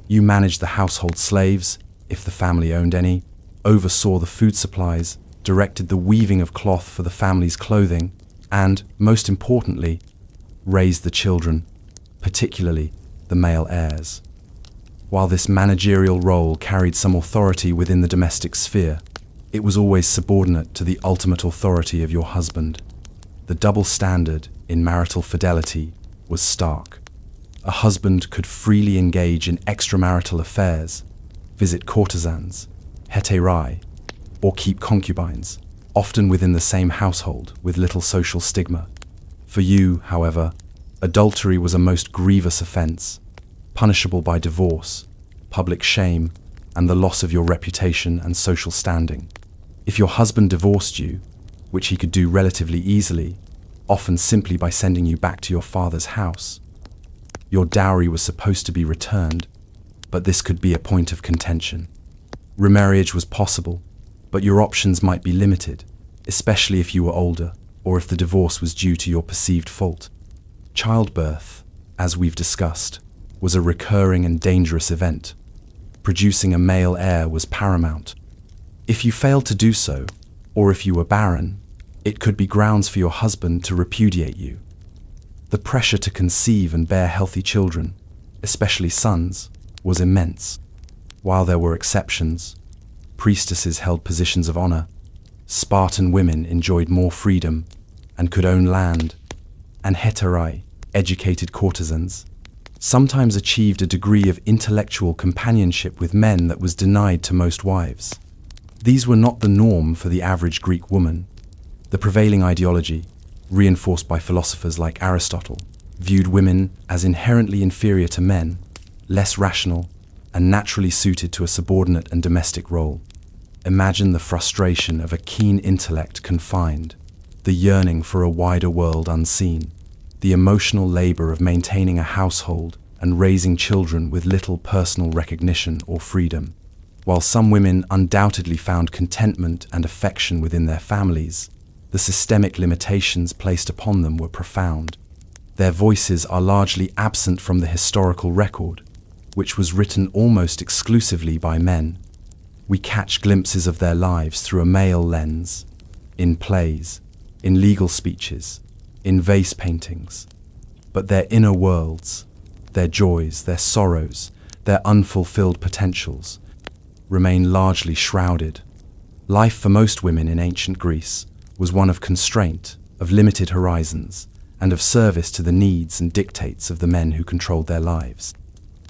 You managed the household slaves, if the family owned any, oversaw the food supplies, directed the weaving of cloth for the family's clothing, and, most importantly, raised the children, particularly the male heirs. While this managerial role carried some authority within the domestic sphere, it was always subordinate to the ultimate authority of your husband. The double standard in marital fidelity was stark. A husband could freely engage in extramarital affairs, visit courtesans, hetairai, or keep concubines, often within the same household with little social stigma. For you, however, adultery was a most grievous offense, punishable by divorce, public shame, and the loss of your reputation and social standing. If your husband divorced you, which he could do relatively easily, often simply by sending you back to your father's house, your dowry was supposed to be returned, but this could be a point of contention. Remarriage was possible, but your options might be limited, especially if you were older or if the divorce was due to your perceived fault. Childbirth, as we've discussed, was a recurring and dangerous event. Producing a male heir was paramount. If you failed to do so, or if you were barren, it could be grounds for your husband to repudiate you. The pressure to conceive and bear healthy children, especially sons, was immense. While there were exceptions, priestesses held positions of honor, Spartan women enjoyed more freedom and could own land, and hetairai, educated courtesans, sometimes achieved a degree of intellectual companionship with men that was denied to most wives. These were not the norm for the average Greek woman. The prevailing ideology, reinforced by philosophers like Aristotle, viewed women as inherently inferior to men, less rational, and naturally suited to a subordinate and domestic role. Imagine the frustration of a keen intellect confined, the yearning for a wider world unseen, the emotional labor of maintaining a household and raising children with little personal recognition or freedom. While some women undoubtedly found contentment and affection within their families, the systemic limitations placed upon them were profound. Their voices are largely absent from the historical record, which was written almost exclusively by men. We catch glimpses of their lives through a male lens, in plays, in legal speeches, in vase paintings. But their inner worlds, their joys, their sorrows, their unfulfilled potentials, remain largely shrouded. Life for most women in ancient Greece was one of constraint, of limited horizons, and of service to the needs and dictates of the men who controlled their lives.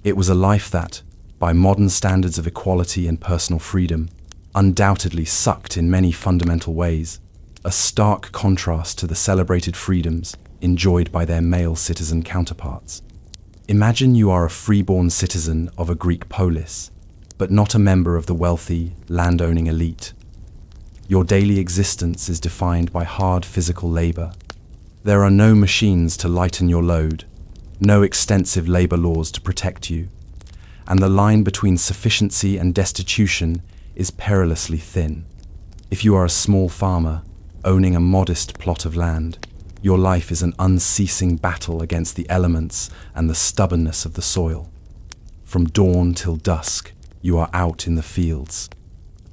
It was a life that, by modern standards of equality and personal freedom, undoubtedly sucked in many fundamental ways, a stark contrast to the celebrated freedoms enjoyed by their male citizen counterparts. Imagine you are a freeborn citizen of a Greek polis, but not a member of the wealthy, land-owning elite. Your daily existence is defined by hard physical labor. There are no machines to lighten your load, no extensive labor laws to protect you, and the line between sufficiency and destitution is perilously thin. If you are a small farmer, owning a modest plot of land, your life is an unceasing battle against the elements and the stubbornness of the soil. From dawn till dusk, you are out in the fields.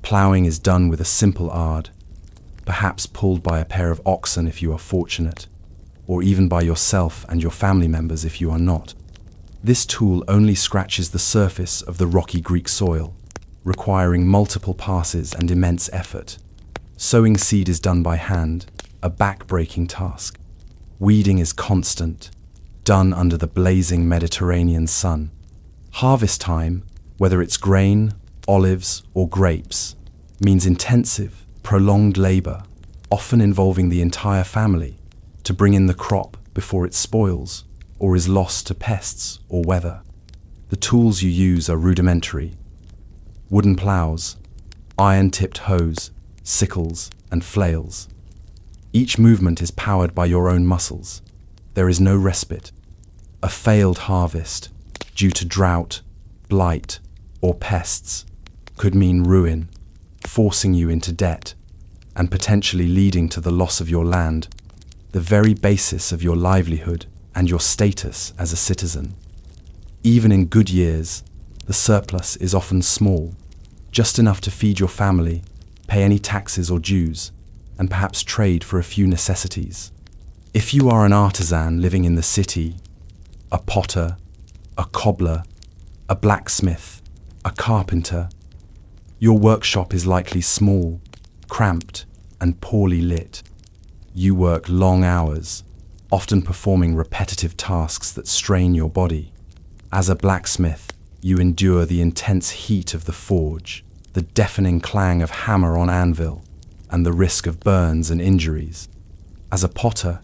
Ploughing is done with a simple ard, perhaps pulled by a pair of oxen if you are fortunate, or even by yourself and your family members if you are not. This tool only scratches the surface of the rocky Greek soil, requiring multiple passes and immense effort. Sowing seed is done by hand, a back-breaking task. Weeding is constant, done under the blazing Mediterranean sun. Harvest time, whether it's grain, olives, or grapes, means intensive, prolonged labor, often involving the entire family, to bring in the crop before it spoils or is lost to pests or weather. The tools you use are rudimentary. Wooden plows, iron-tipped hoes, sickles, and flails. Each movement is powered by your own muscles, there is no respite. A failed harvest, due to drought, blight, or pests, could mean ruin, forcing you into debt, and potentially leading to the loss of your land, the very basis of your livelihood and your status as a citizen. Even in good years, the surplus is often small, just enough to feed your family, pay any taxes or dues, and perhaps trade for a few necessities. If you are an artisan living in the city, a potter, a cobbler, a blacksmith, a carpenter, your workshop is likely small, cramped, and poorly lit. You work long hours, often performing repetitive tasks that strain your body. As a blacksmith, you endure the intense heat of the forge, the deafening clang of hammer on anvil, and the risk of burns and injuries. As a potter,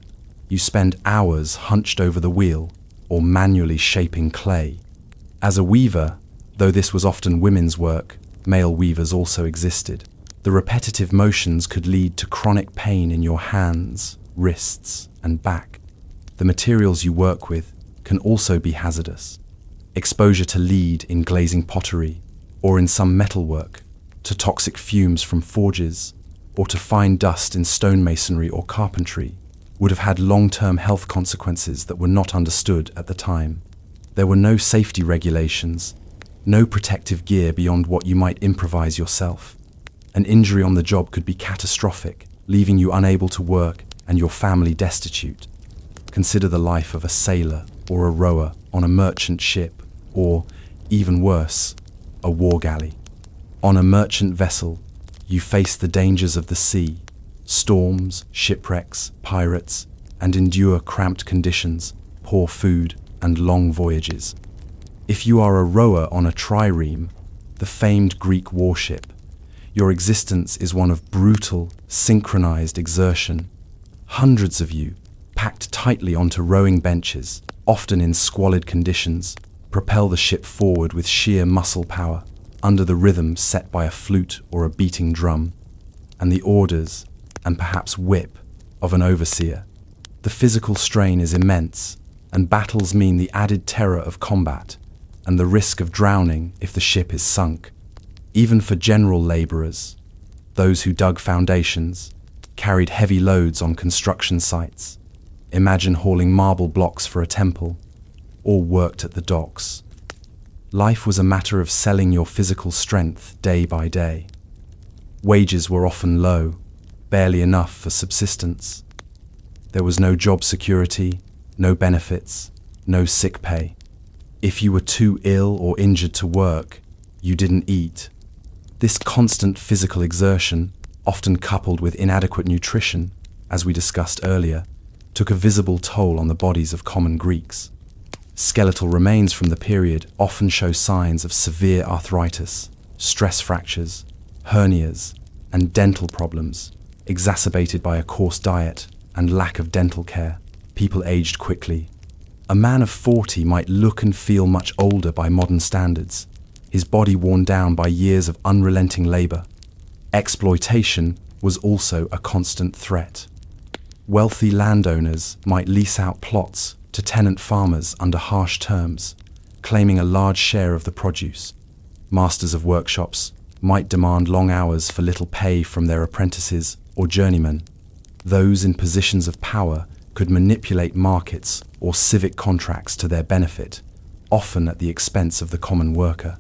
you spend hours hunched over the wheel or manually shaping clay. As a weaver, though this was often women's work, male weavers also existed. The repetitive motions could lead to chronic pain in your hands, wrists, and back. The materials you work with can also be hazardous. Exposure to lead in glazing pottery, or in some metalwork, to toxic fumes from forges, or to fine dust in stonemasonry or carpentry, would have had long-term health consequences that were not understood at the time. There were no safety regulations, no protective gear beyond what you might improvise yourself. An injury on the job could be catastrophic, leaving you unable to work and your family destitute. Consider the life of a sailor or a rower on a merchant ship, or, even worse, a war galley. On a merchant vessel, you face the dangers of the sea, storms, shipwrecks, pirates, and endure cramped conditions, poor food, and long voyages. If you are a rower on a trireme, the famed Greek warship, your existence is one of brutal, synchronized exertion. Hundreds of you, packed tightly onto rowing benches, often in squalid conditions, propel the ship forward with sheer muscle power, under the rhythm set by a flute or a beating drum, and the orders, and perhaps whip, of an overseer. The physical strain is immense, and battles mean the added terror of combat, and the risk of drowning if the ship is sunk. Even for general labourers, those who dug foundations, carried heavy loads on construction sites, imagine hauling marble blocks for a temple, or worked at the docks. Life was a matter of selling your physical strength day by day. Wages were often low, barely enough for subsistence. There was no job security, no benefits, no sick pay. If you were too ill or injured to work, you didn't eat. This constant physical exertion, often coupled with inadequate nutrition, as we discussed earlier, took a visible toll on the bodies of common Greeks. Skeletal remains from the period often show signs of severe arthritis, stress fractures, hernias, and dental problems, exacerbated by a coarse diet and lack of dental care. People aged quickly. A man of 40 might look and feel much older by modern standards, his body worn down by years of unrelenting labor. Exploitation was also a constant threat. Wealthy landowners might lease out plots to tenant farmers under harsh terms, claiming a large share of the produce. Masters of workshops might demand long hours for little pay from their apprentices or journeymen. Those in positions of power could manipulate markets or civic contracts to their benefit, often at the expense of the common worker.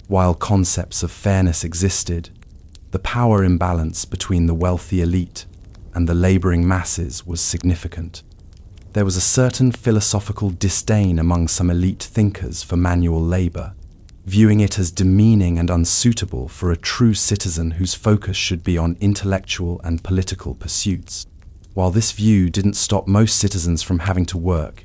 While concepts of fairness existed, the power imbalance between the wealthy elite and the laboring masses was significant. There was a certain philosophical disdain among some elite thinkers for manual labor, viewing it as demeaning and unsuitable for a true citizen whose focus should be on intellectual and political pursuits. While this view didn't stop most citizens from having to work,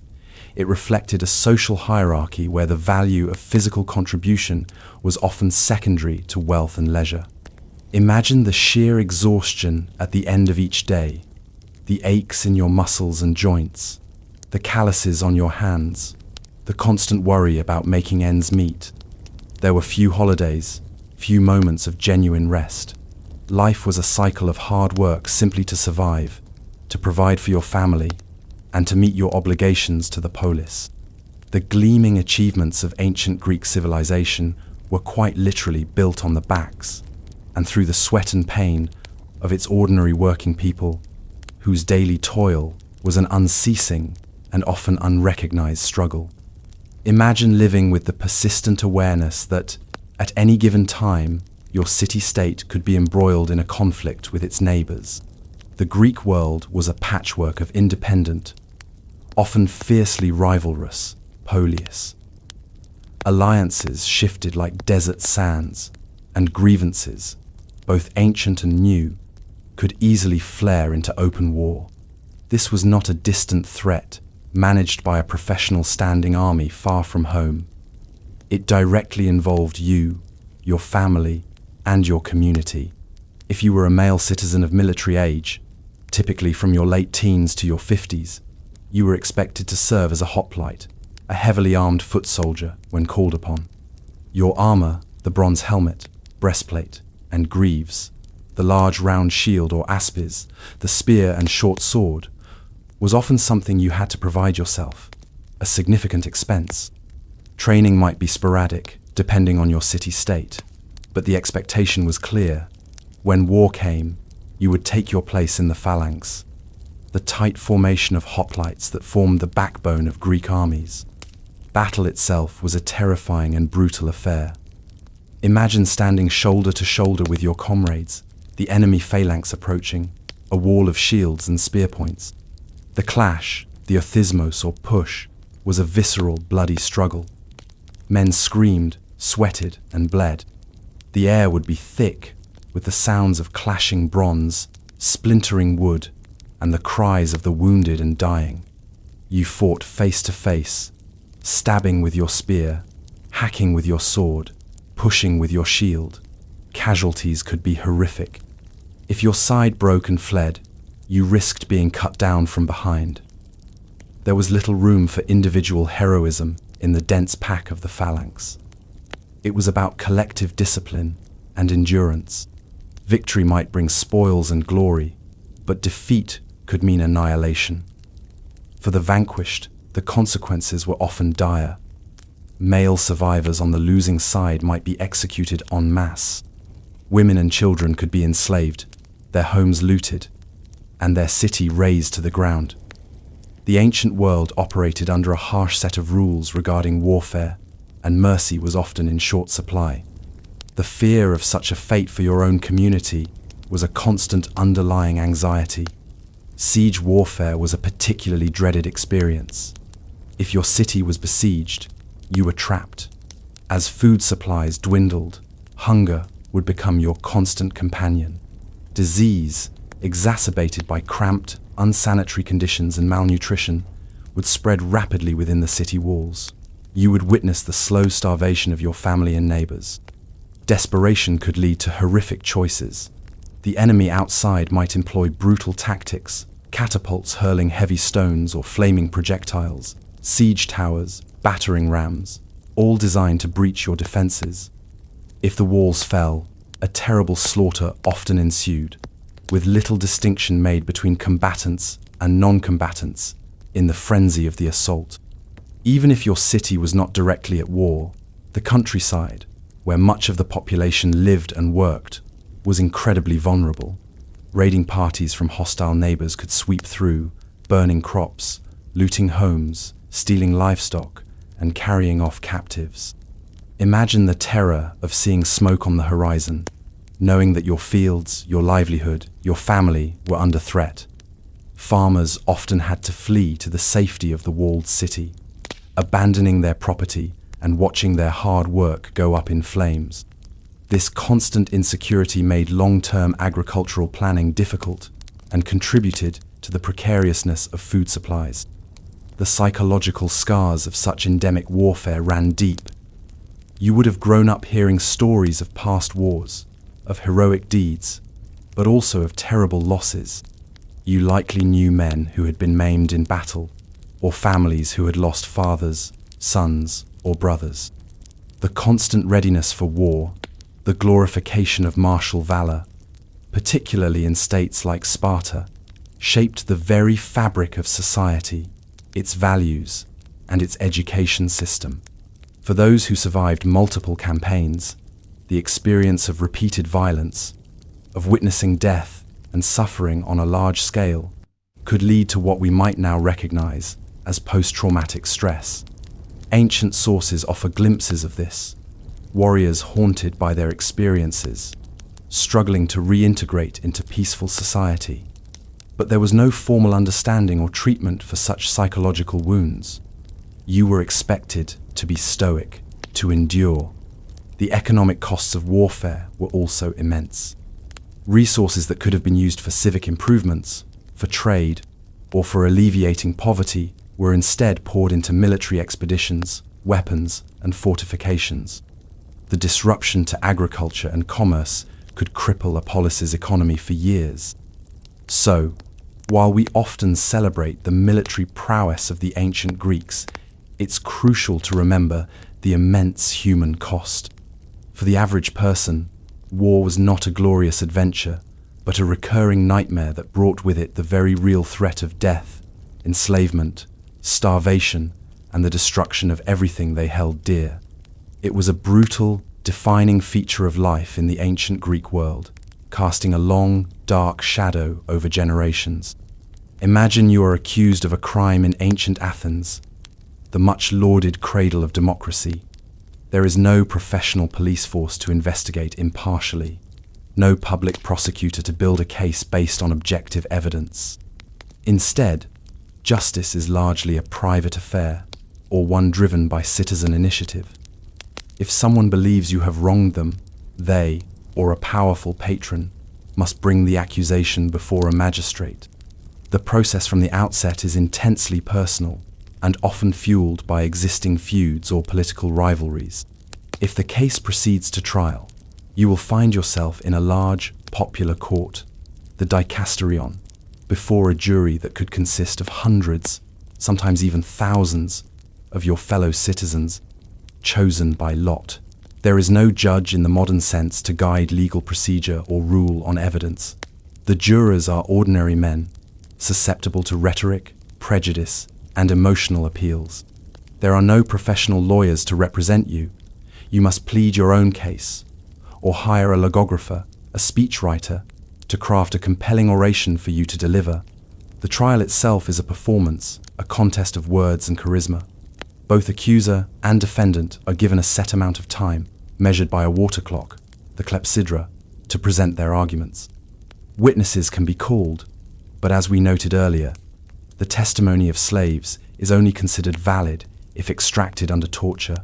it reflected a social hierarchy where the value of physical contribution was often secondary to wealth and leisure. Imagine the sheer exhaustion at the end of each day, the aches in your muscles and joints, the calluses on your hands, the constant worry about making ends meet. There were few holidays, few moments of genuine rest. Life was a cycle of hard work simply to survive, to provide for your family, and to meet your obligations to the polis. The gleaming achievements of ancient Greek civilization were quite literally built on the backs and through the sweat and pain of its ordinary working people, whose daily toil was an unceasing and often unrecognized struggle. Imagine living with the persistent awareness that, at any given time, your city-state could be embroiled in a conflict with its neighbors. The Greek world was a patchwork of independent, often fiercely rivalrous, polis. Alliances shifted like desert sands, and grievances, both ancient and new, could easily flare into open war. This was not a distant threat managed by a professional standing army far from home. It directly involved you, your family, and your community. If you were a male citizen of military age, typically from your late teens to your 50s, you were expected to serve as a hoplite, a heavily armed foot soldier when called upon. Your armor, the bronze helmet, breastplate, and greaves, the large round shield or aspis, the spear and short sword, was often something you had to provide yourself, a significant expense. Training might be sporadic, depending on your city-state, but the expectation was clear. When war came, you would take your place in the phalanx, the tight formation of hoplites that formed the backbone of Greek armies. Battle itself was a terrifying and brutal affair. Imagine standing shoulder to shoulder with your comrades, the enemy phalanx approaching, a wall of shields and spear points. The clash, the othismos or push, was a visceral, bloody struggle. Men screamed, sweated, and bled. The air would be thick with the sounds of clashing bronze, splintering wood, and the cries of the wounded and dying. You fought face to face, stabbing with your spear, hacking with your sword, pushing with your shield. Casualties could be horrific. If your side broke and fled, you risked being cut down from behind. There was little room for individual heroism in the dense pack of the phalanx. It was about collective discipline and endurance. Victory might bring spoils and glory, but defeat could mean annihilation. For the vanquished, the consequences were often dire. Male survivors on the losing side might be executed en masse. Women and children could be enslaved, their homes looted, and their city razed to the ground. The ancient world operated under a harsh set of rules regarding warfare, and mercy was often in short supply. The fear of such a fate for your own community was a constant underlying anxiety. Siege warfare was a particularly dreaded experience. If your city was besieged, you were trapped. As food supplies dwindled, hunger would become your constant companion. Disease, exacerbated by cramped, unsanitary conditions and malnutrition, would spread rapidly within the city walls. You would witness the slow starvation of your family and neighbors. Desperation could lead to horrific choices. The enemy outside might employ brutal tactics, catapults hurling heavy stones or flaming projectiles, siege towers, battering rams, all designed to breach your defenses. If the walls fell, a terrible slaughter often ensued, with little distinction made between combatants and non-combatants in the frenzy of the assault. Even if your city was not directly at war, the countryside, where much of the population lived and worked, was incredibly vulnerable. Raiding parties from hostile neighbors could sweep through, burning crops, looting homes, stealing livestock, and carrying off captives. Imagine the terror of seeing smoke on the horizon, knowing that your fields, your livelihood, your family were under threat. Farmers often had to flee to the safety of the walled city, abandoning their property and watching their hard work go up in flames. This constant insecurity made long-term agricultural planning difficult and contributed to the precariousness of food supplies. The psychological scars of such endemic warfare ran deep. You would have grown up hearing stories of past wars, of heroic deeds, but also of terrible losses. You likely knew men who had been maimed in battle, or families who had lost fathers, sons, or brothers. The constant readiness for war, the glorification of martial valor, particularly in states like Sparta, shaped the very fabric of society, its values, and its education system. For those who survived multiple campaigns, the experience of repeated violence, of witnessing death and suffering on a large scale, could lead to what we might now recognize as post-traumatic stress. Ancient sources offer glimpses of this, warriors haunted by their experiences, struggling to reintegrate into peaceful society. But there was no formal understanding or treatment for such psychological wounds. You were expected to be stoic, to endure. The economic costs of warfare were also immense. Resources that could have been used for civic improvements, for trade, or for alleviating poverty were instead poured into military expeditions, weapons, and fortifications. The disruption to agriculture and commerce could cripple a polis's economy for years. So, while we often celebrate the military prowess of the ancient Greeks, it's crucial to remember the immense human cost. For the average person, war was not a glorious adventure, but a recurring nightmare that brought with it the very real threat of death, enslavement, starvation, and the destruction of everything they held dear. It was a brutal, defining feature of life in the ancient Greek world, casting a long, dark shadow over generations. Imagine you are accused of a crime in ancient Athens, the much-lauded cradle of democracy. There is no professional police force to investigate impartially, no public prosecutor to build a case based on objective evidence. Instead, justice is largely a private affair, or one driven by citizen initiative. If someone believes you have wronged them, they, or a powerful patron, must bring the accusation before a magistrate. The process from the outset is intensely personal and often fueled by existing feuds or political rivalries. If the case proceeds to trial, you will find yourself in a large, popular court, the dikasterion, before a jury that could consist of hundreds, sometimes even thousands, of your fellow citizens, chosen by lot. There is no judge in the modern sense to guide legal procedure or rule on evidence. The jurors are ordinary men, susceptible to rhetoric, prejudice, and emotional appeals. There are no professional lawyers to represent you. You must plead your own case, or hire a logographer, a speechwriter, to craft a compelling oration for you to deliver. The trial itself is a performance, a contest of words and charisma. Both accuser and defendant are given a set amount of time, measured by a water clock, the clepsydra, to present their arguments. Witnesses can be called, but as we noted earlier, the testimony of slaves is only considered valid if extracted under torture,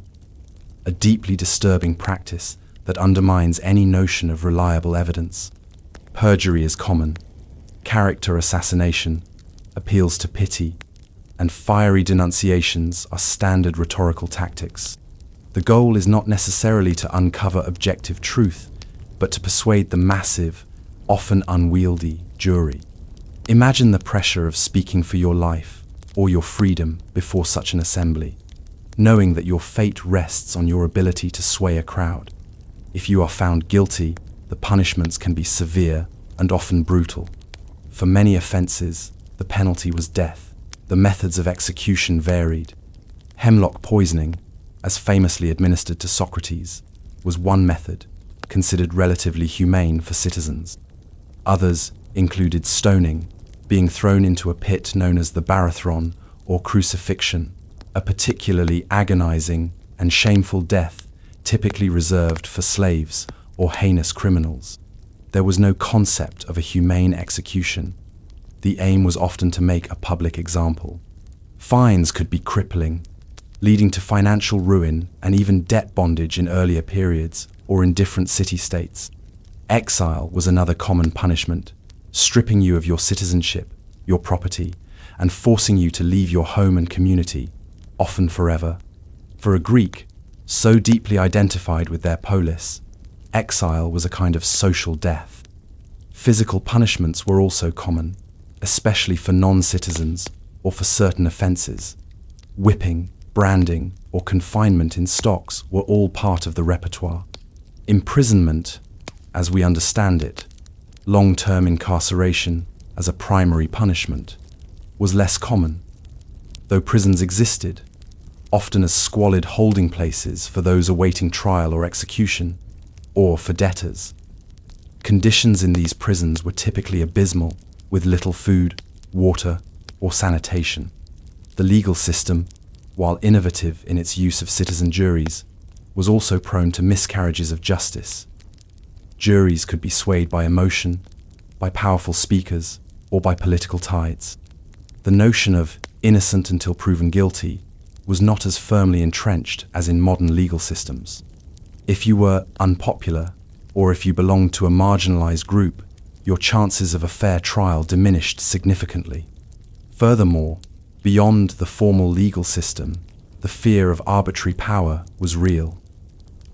a deeply disturbing practice that undermines any notion of reliable evidence. Perjury is common, character assassination, appeals to pity, and fiery denunciations are standard rhetorical tactics. The goal is not necessarily to uncover objective truth, but to persuade the massive, often unwieldy jury. Imagine the pressure of speaking for your life or your freedom before such an assembly, knowing that your fate rests on your ability to sway a crowd. If you are found guilty, the punishments can be severe and often brutal. For many offenses, the penalty was death. The methods of execution varied. Hemlock poisoning, as famously administered to Socrates, was one method, considered relatively humane for citizens. Others included stoning, being thrown into a pit known as the barathron or crucifixion, a particularly agonizing and shameful death typically reserved for slaves or heinous criminals. There was no concept of a humane execution. The aim was often to make a public example. Fines could be crippling, leading to financial ruin and even debt bondage in earlier periods or in different city-states. Exile was another common punishment, stripping you of your citizenship, your property, and forcing you to leave your home and community, often forever. For a Greek, so deeply identified with their polis, exile was a kind of social death. Physical punishments were also common, especially for non-citizens or for certain offences. Whipping, branding, or confinement in stocks were all part of the repertoire. Imprisonment, as we understand it, long-term incarceration, as a primary punishment, was less common, though prisons existed, often as squalid holding places for those awaiting trial or execution, or for debtors. Conditions in these prisons were typically abysmal, with little food, water, or sanitation. The legal system, while innovative in its use of citizen juries, was also prone to miscarriages of justice. Juries could be swayed by emotion, by powerful speakers, or by political tides. The notion of innocent until proven guilty was not as firmly entrenched as in modern legal systems. If you were unpopular, or if you belonged to a marginalized group, your chances of a fair trial diminished significantly. Furthermore, beyond the formal legal system, the fear of arbitrary power was real.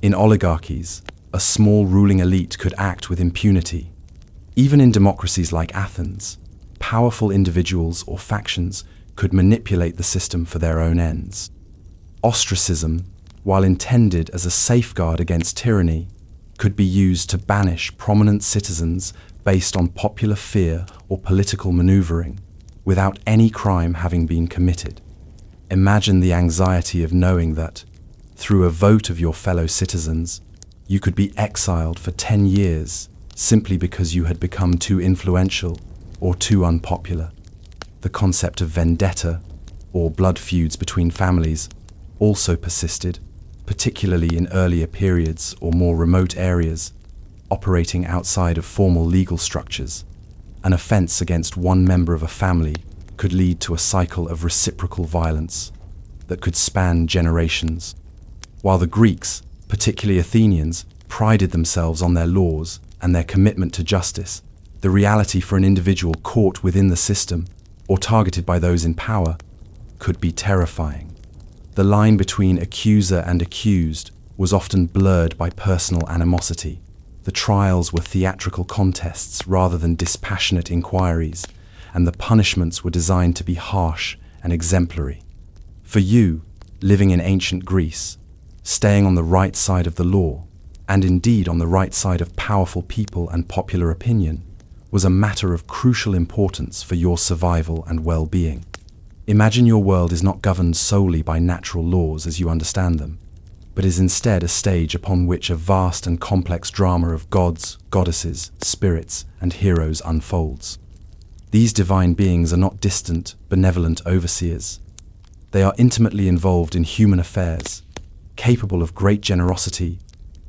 In oligarchies, a small ruling elite could act with impunity. Even in democracies like Athens, powerful individuals or factions could manipulate the system for their own ends. Ostracism, while intended as a safeguard against tyranny, could be used to banish prominent citizens based on popular fear or political maneuvering, without any crime having been committed. Imagine the anxiety of knowing that, through a vote of your fellow citizens, you could be exiled for 10 years simply because you had become too influential or too unpopular. The concept of vendetta, or blood feuds between families, also persisted, particularly in earlier periods or more remote areas, operating outside of formal legal structures. An offense against one member of a family could lead to a cycle of reciprocal violence that could span generations. While the Greeks, particularly Athenians, prided themselves on their laws and their commitment to justice, the reality for an individual caught within the system or targeted by those in power could be terrifying. The line between accuser and accused was often blurred by personal animosity. The trials were theatrical contests rather than dispassionate inquiries, and the punishments were designed to be harsh and exemplary. For you, living in ancient Greece, staying on the right side of the law, and indeed on the right side of powerful people and popular opinion, was a matter of crucial importance for your survival and well-being. Imagine your world is not governed solely by natural laws as you understand them, but is instead a stage upon which a vast and complex drama of gods, goddesses, spirits, and heroes unfolds. These divine beings are not distant, benevolent overseers. They are intimately involved in human affairs, capable of great generosity,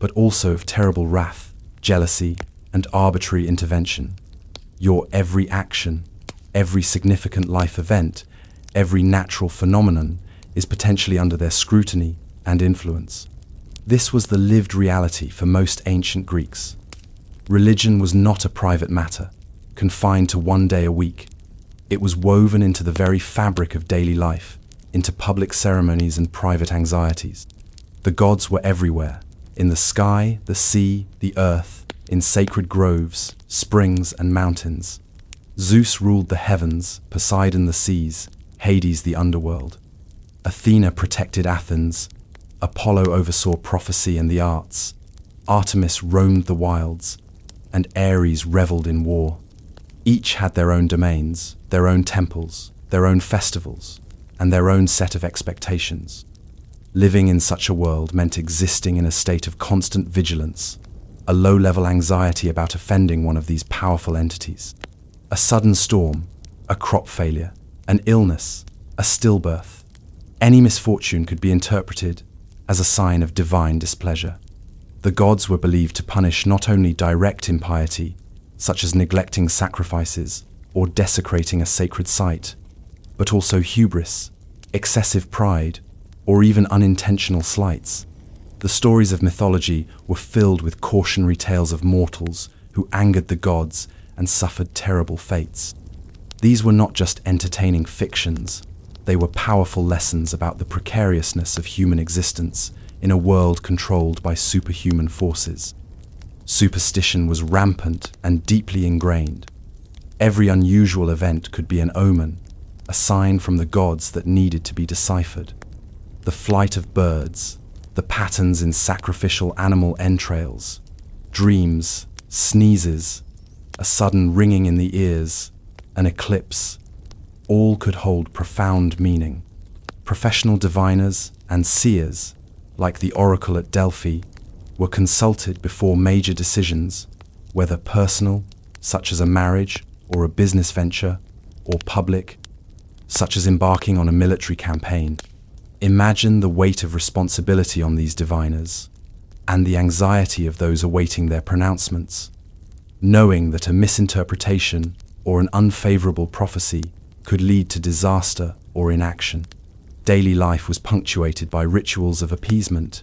but also of terrible wrath, jealousy, and arbitrary intervention. Your every action, every significant life event, every natural phenomenon is potentially under their scrutiny and influence. This was the lived reality for most ancient Greeks. Religion was not a private matter, confined to one day a week. It was woven into the very fabric of daily life, into public ceremonies and private anxieties. The gods were everywhere, in the sky, the sea, the earth, in sacred groves, springs, and mountains. Zeus ruled the heavens, Poseidon the seas, Hades the underworld. Athena protected Athens, Apollo oversaw prophecy and the arts, Artemis roamed the wilds, and Ares reveled in war. Each had their own domains, their own temples, their own festivals, and their own set of expectations. Living in such a world meant existing in a state of constant vigilance, a low-level anxiety about offending one of these powerful entities. A sudden storm, a crop failure, an illness, a stillbirth. Any misfortune could be interpreted as a sign of divine displeasure. The gods were believed to punish not only direct impiety, such as neglecting sacrifices or desecrating a sacred site, but also hubris, excessive pride, or even unintentional slights. The stories of mythology were filled with cautionary tales of mortals who angered the gods and suffered terrible fates. These were not just entertaining fictions, they were powerful lessons about the precariousness of human existence in a world controlled by superhuman forces. Superstition was rampant and deeply ingrained. Every unusual event could be an omen, a sign from the gods that needed to be deciphered. The flight of birds, the patterns in sacrificial animal entrails, dreams, sneezes, a sudden ringing in the ears, an eclipse, all could hold profound meaning. Professional diviners and seers, like the oracle at Delphi, were consulted before major decisions, whether personal, such as a marriage or a business venture, or public, such as embarking on a military campaign. Imagine the weight of responsibility on these diviners, and the anxiety of those awaiting their pronouncements, knowing that a misinterpretation or an unfavorable prophecy could lead to disaster or inaction. Daily life was punctuated by rituals of appeasement.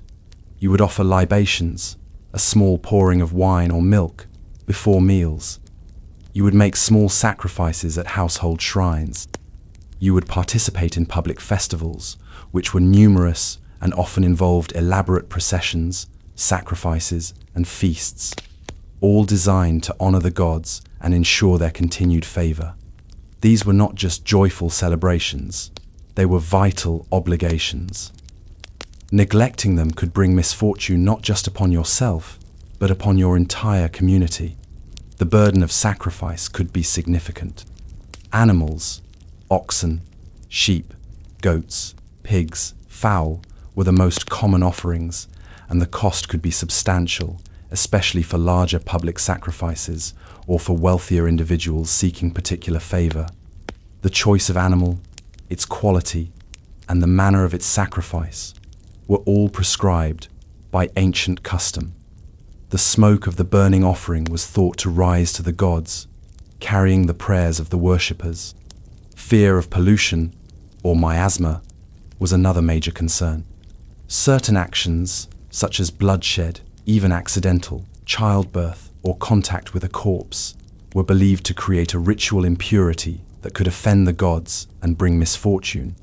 You would offer libations, a small pouring of wine or milk, before meals. You would make small sacrifices at household shrines. You would participate in public festivals, which were numerous and often involved elaborate processions, sacrifices, and feasts, all designed to honor the gods and ensure their continued favor. These were not just joyful celebrations, they were vital obligations. Neglecting them could bring misfortune not just upon yourself, but upon your entire community. The burden of sacrifice could be significant. Animals, oxen, sheep, goats, pigs, fowl, were the most common offerings, and the cost could be substantial, especially for larger public sacrifices or for wealthier individuals seeking particular favor. The choice of animal, its quality, and the manner of its sacrifice were all prescribed by ancient custom. The smoke of the burning offering was thought to rise to the gods, carrying the prayers of the worshippers. Fear of pollution, or miasma, was another major concern. Certain actions, such as bloodshed, even accidental, childbirth, or contact with a corpse, were believed to create a ritual impurity that could offend the gods and bring misfortune.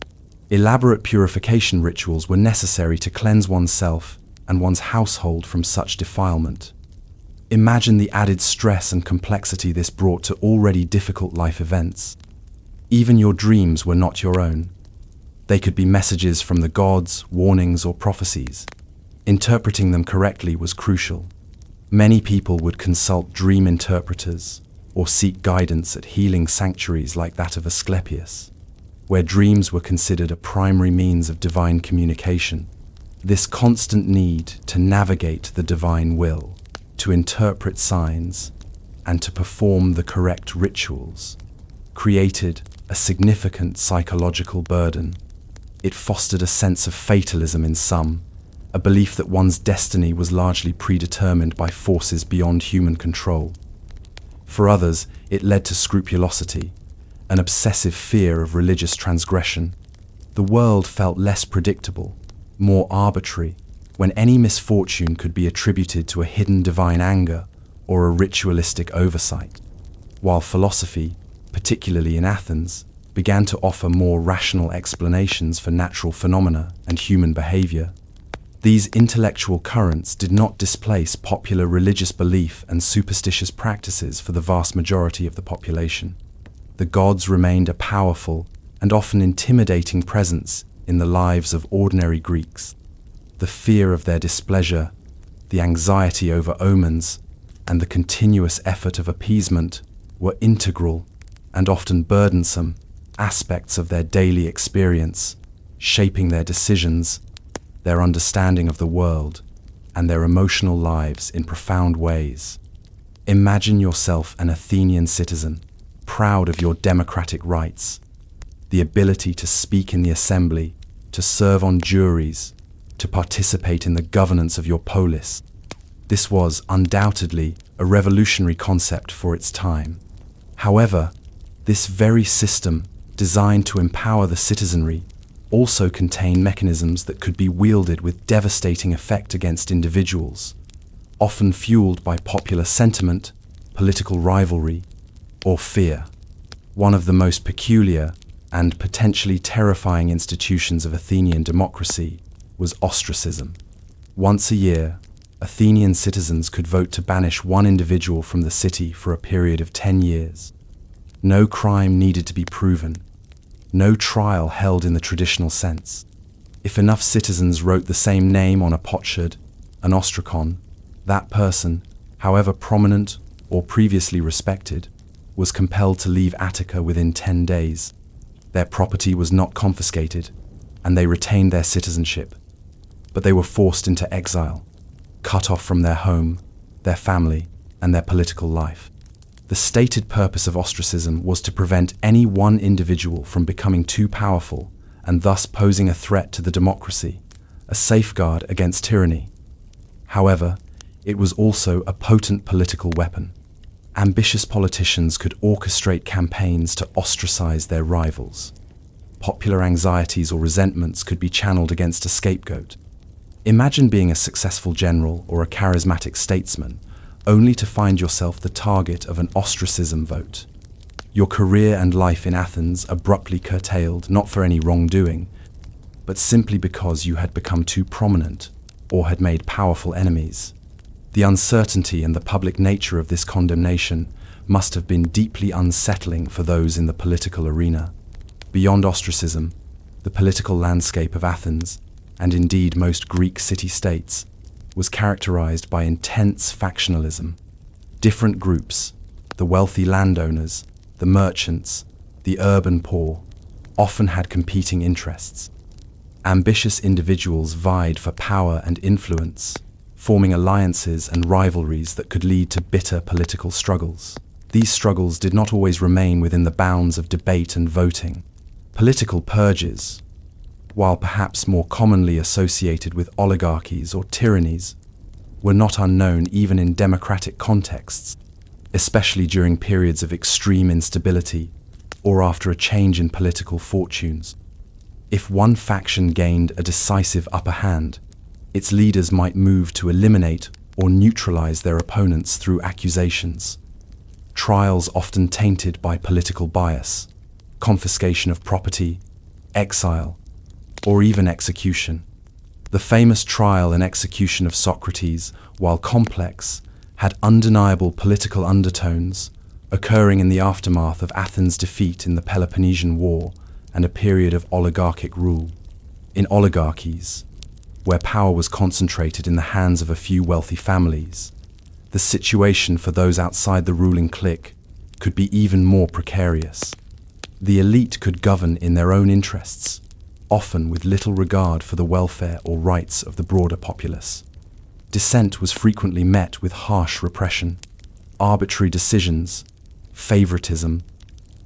Elaborate purification rituals were necessary to cleanse oneself and one's household from such defilement. Imagine the added stress and complexity this brought to already difficult life events. Even your dreams were not your own. They could be messages from the gods, warnings, or prophecies. Interpreting them correctly was crucial. Many people would consult dream interpreters or seek guidance at healing sanctuaries like that of Asclepius, where dreams were considered a primary means of divine communication. This constant need to navigate the divine will, to interpret signs, and to perform the correct rituals created a significant psychological burden. It fostered a sense of fatalism in some, a belief that one's destiny was largely predetermined by forces beyond human control. For others, it led to scrupulosity, an obsessive fear of religious transgression. The world felt less predictable, more arbitrary, when any misfortune could be attributed to a hidden divine anger or a ritualistic oversight. While philosophy, particularly in Athens, began to offer more rational explanations for natural phenomena and human behavior, these intellectual currents did not displace popular religious belief and superstitious practices for the vast majority of the population. The gods remained a powerful and often intimidating presence in the lives of ordinary Greeks. The fear of their displeasure, the anxiety over omens, and the continuous effort of appeasement were integral and often burdensome aspects of their daily experience, shaping their decisions, their understanding of the world, and their emotional lives in profound ways. Imagine yourself an Athenian citizen, proud of your democratic rights, the ability to speak in the assembly, to serve on juries, to participate in the governance of your polis. This was undoubtedly a revolutionary concept for its time. However, this very system, designed to empower the citizenry, also contained mechanisms that could be wielded with devastating effect against individuals, often fueled by popular sentiment, political rivalry, or fear. One of the most peculiar and potentially terrifying institutions of Athenian democracy was ostracism. Once a year, Athenian citizens could vote to banish one individual from the city for a period of 10 years. No crime needed to be proven, no trial held in the traditional sense. If enough citizens wrote the same name on a potsherd, an ostracon, that person, however prominent or previously respected, was compelled to leave Attica within 10 days. Their property was not confiscated, and they retained their citizenship, but they were forced into exile, cut off from their home, their family, and their political life. The stated purpose of ostracism was to prevent any one individual from becoming too powerful and thus posing a threat to the democracy, a safeguard against tyranny. However, it was also a potent political weapon. Ambitious politicians could orchestrate campaigns to ostracize their rivals. Popular anxieties or resentments could be channeled against a scapegoat. Imagine being a successful general or a charismatic statesman, only to find yourself the target of an ostracism vote. Your career and life in Athens abruptly curtailed, not for any wrongdoing, but simply because you had become too prominent or had made powerful enemies. The uncertainty and the public nature of this condemnation must have been deeply unsettling for those in the political arena. Beyond ostracism, the political landscape of Athens, and indeed most Greek city-states, was characterized by intense factionalism. Different groups, the wealthy landowners, the merchants, the urban poor, often had competing interests. Ambitious individuals vied for power and influence, forming alliances and rivalries that could lead to bitter political struggles. These struggles did not always remain within the bounds of debate and voting. Political purges, while perhaps more commonly associated with oligarchies or tyrannies, were not unknown even in democratic contexts, especially during periods of extreme instability or after a change in political fortunes. If one faction gained a decisive upper hand, its leaders might move to eliminate or neutralize their opponents through accusations. Trials often tainted by political bias, confiscation of property, exile, or even execution. The famous trial and execution of Socrates, while complex, had undeniable political undertones, occurring in the aftermath of Athens' defeat in the Peloponnesian War and a period of oligarchic rule. In oligarchies, where power was concentrated in the hands of a few wealthy families, the situation for those outside the ruling clique could be even more precarious. The elite could govern in their own interests, often with little regard for the welfare or rights of the broader populace. Dissent was frequently met with harsh repression. Arbitrary decisions, favoritism,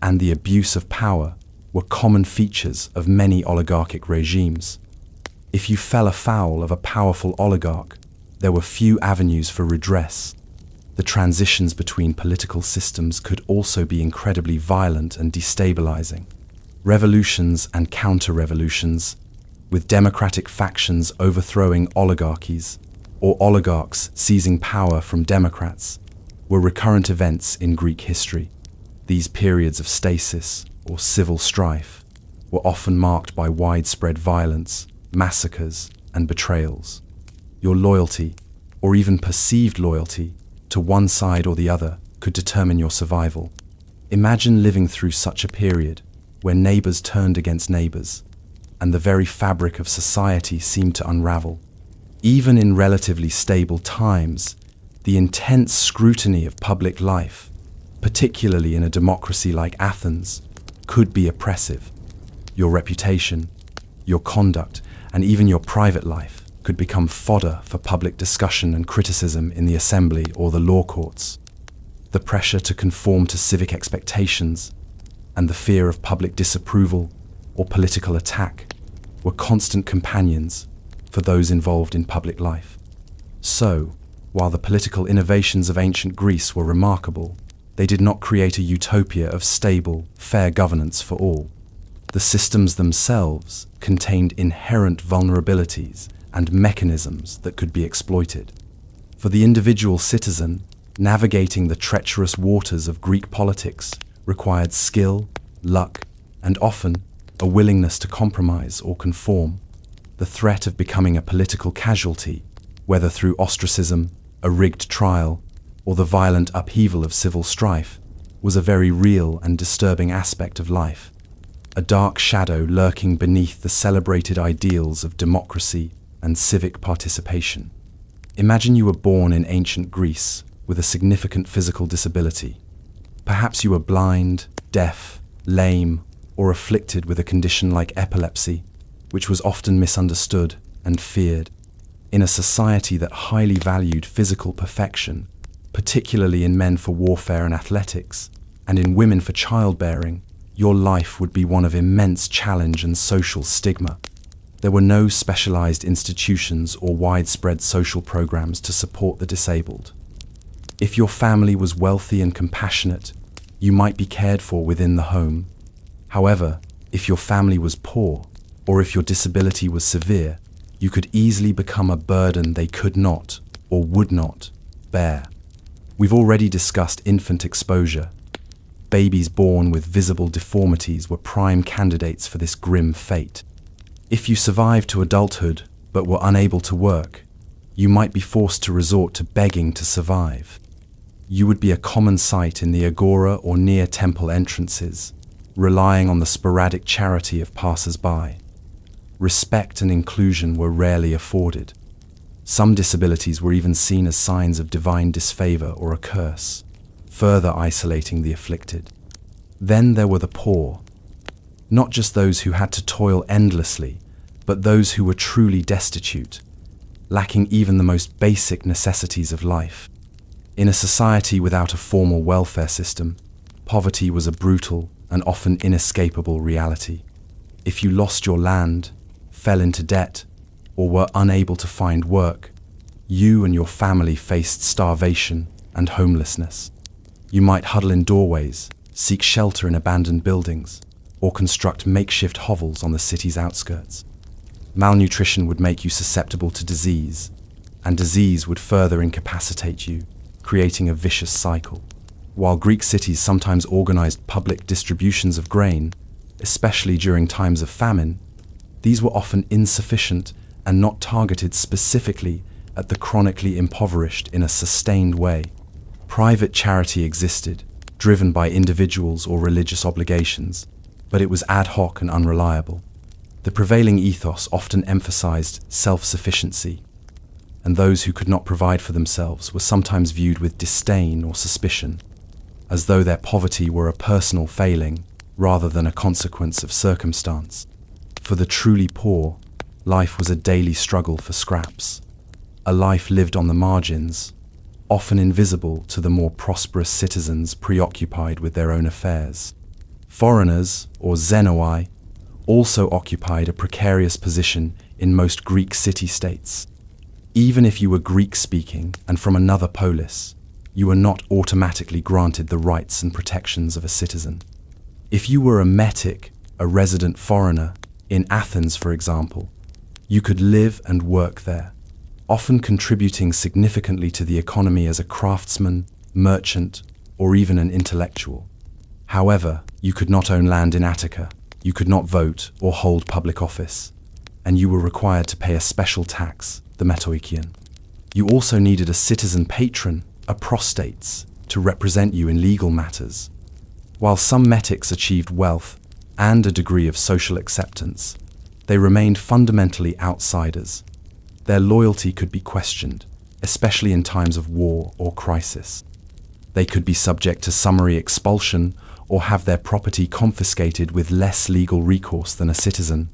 and the abuse of power were common features of many oligarchic regimes. If you fell afoul of a powerful oligarch, there were few avenues for redress. The transitions between political systems could also be incredibly violent and destabilizing. Revolutions and counter-revolutions, with democratic factions overthrowing oligarchies, or oligarchs seizing power from democrats, were recurrent events in Greek history. These periods of stasis, or civil strife, were often marked by widespread violence, massacres, and betrayals. Your loyalty, or even perceived loyalty, to one side or the other could determine your survival. Imagine living through such a period, where neighbors turned against neighbors, and the very fabric of society seemed to unravel. Even in relatively stable times, the intense scrutiny of public life, particularly in a democracy like Athens, could be oppressive. Your reputation, your conduct, and even your private life could become fodder for public discussion and criticism in the assembly or the law courts. The pressure to conform to civic expectations and the fear of public disapproval or political attack were constant companions for those involved in public life. So, while the political innovations of ancient Greece were remarkable, they did not create a utopia of stable, fair governance for all. The systems themselves contained inherent vulnerabilities and mechanisms that could be exploited. For the individual citizen, navigating the treacherous waters of Greek politics required skill, luck, and often a willingness to compromise or conform. The threat of becoming a political casualty, whether through ostracism, a rigged trial, or the violent upheaval of civil strife, was a very real and disturbing aspect of life, a dark shadow lurking beneath the celebrated ideals of democracy and civic participation. Imagine you were born in ancient Greece with a significant physical disability. Perhaps you were blind, deaf, lame, or afflicted with a condition like epilepsy, which was often misunderstood and feared. In a society that highly valued physical perfection, particularly in men for warfare and athletics, and in women for childbearing, your life would be one of immense challenge and social stigma. There were no specialized institutions or widespread social programs to support the disabled. If your family was wealthy and compassionate, you might be cared for within the home. However, if your family was poor, or if your disability was severe, you could easily become a burden they could not, or would not, bear. We've already discussed infant exposure. Babies born with visible deformities were prime candidates for this grim fate. If you survived to adulthood but were unable to work, you might be forced to resort to begging to survive. You would be a common sight in the agora or near temple entrances, relying on the sporadic charity of passers-by. Respect and inclusion were rarely afforded. Some disabilities were even seen as signs of divine disfavor or a curse, further isolating the afflicted. Then there were the poor. Not just those who had to toil endlessly, but those who were truly destitute, lacking even the most basic necessities of life. In a society without a formal welfare system, poverty was a brutal and often inescapable reality. If you lost your land, fell into debt, or were unable to find work, you and your family faced starvation and homelessness. You might huddle in doorways, seek shelter in abandoned buildings, or construct makeshift hovels on the city's outskirts. Malnutrition would make you susceptible to disease, and disease would further incapacitate you, creating a vicious cycle. While Greek cities sometimes organized public distributions of grain, especially during times of famine, these were often insufficient and not targeted specifically at the chronically impoverished in a sustained way. Private charity existed, driven by individuals or religious obligations, but it was ad hoc and unreliable. The prevailing ethos often emphasized self-sufficiency, and those who could not provide for themselves were sometimes viewed with disdain or suspicion, as though their poverty were a personal failing rather than a consequence of circumstance. For the truly poor, life was a daily struggle for scraps, a life lived on the margins, often invisible to the more prosperous citizens preoccupied with their own affairs. Foreigners, or xenoi, also occupied a precarious position in most Greek city-states. Even if you were Greek-speaking and from another polis, you were not automatically granted the rights and protections of a citizen. If you were a metic, a resident foreigner, in Athens, for example, you could live and work there, often contributing significantly to the economy as a craftsman, merchant, or even an intellectual. However, you could not own land in Attica, you could not vote or hold public office, and you were required to pay a special tax, the metoikion. You also needed a citizen patron, a prostates, to represent you in legal matters. While some metics achieved wealth and a degree of social acceptance, they remained fundamentally outsiders. Their loyalty could be questioned, especially in times of war or crisis. They could be subject to summary expulsion or have their property confiscated with less legal recourse than a citizen.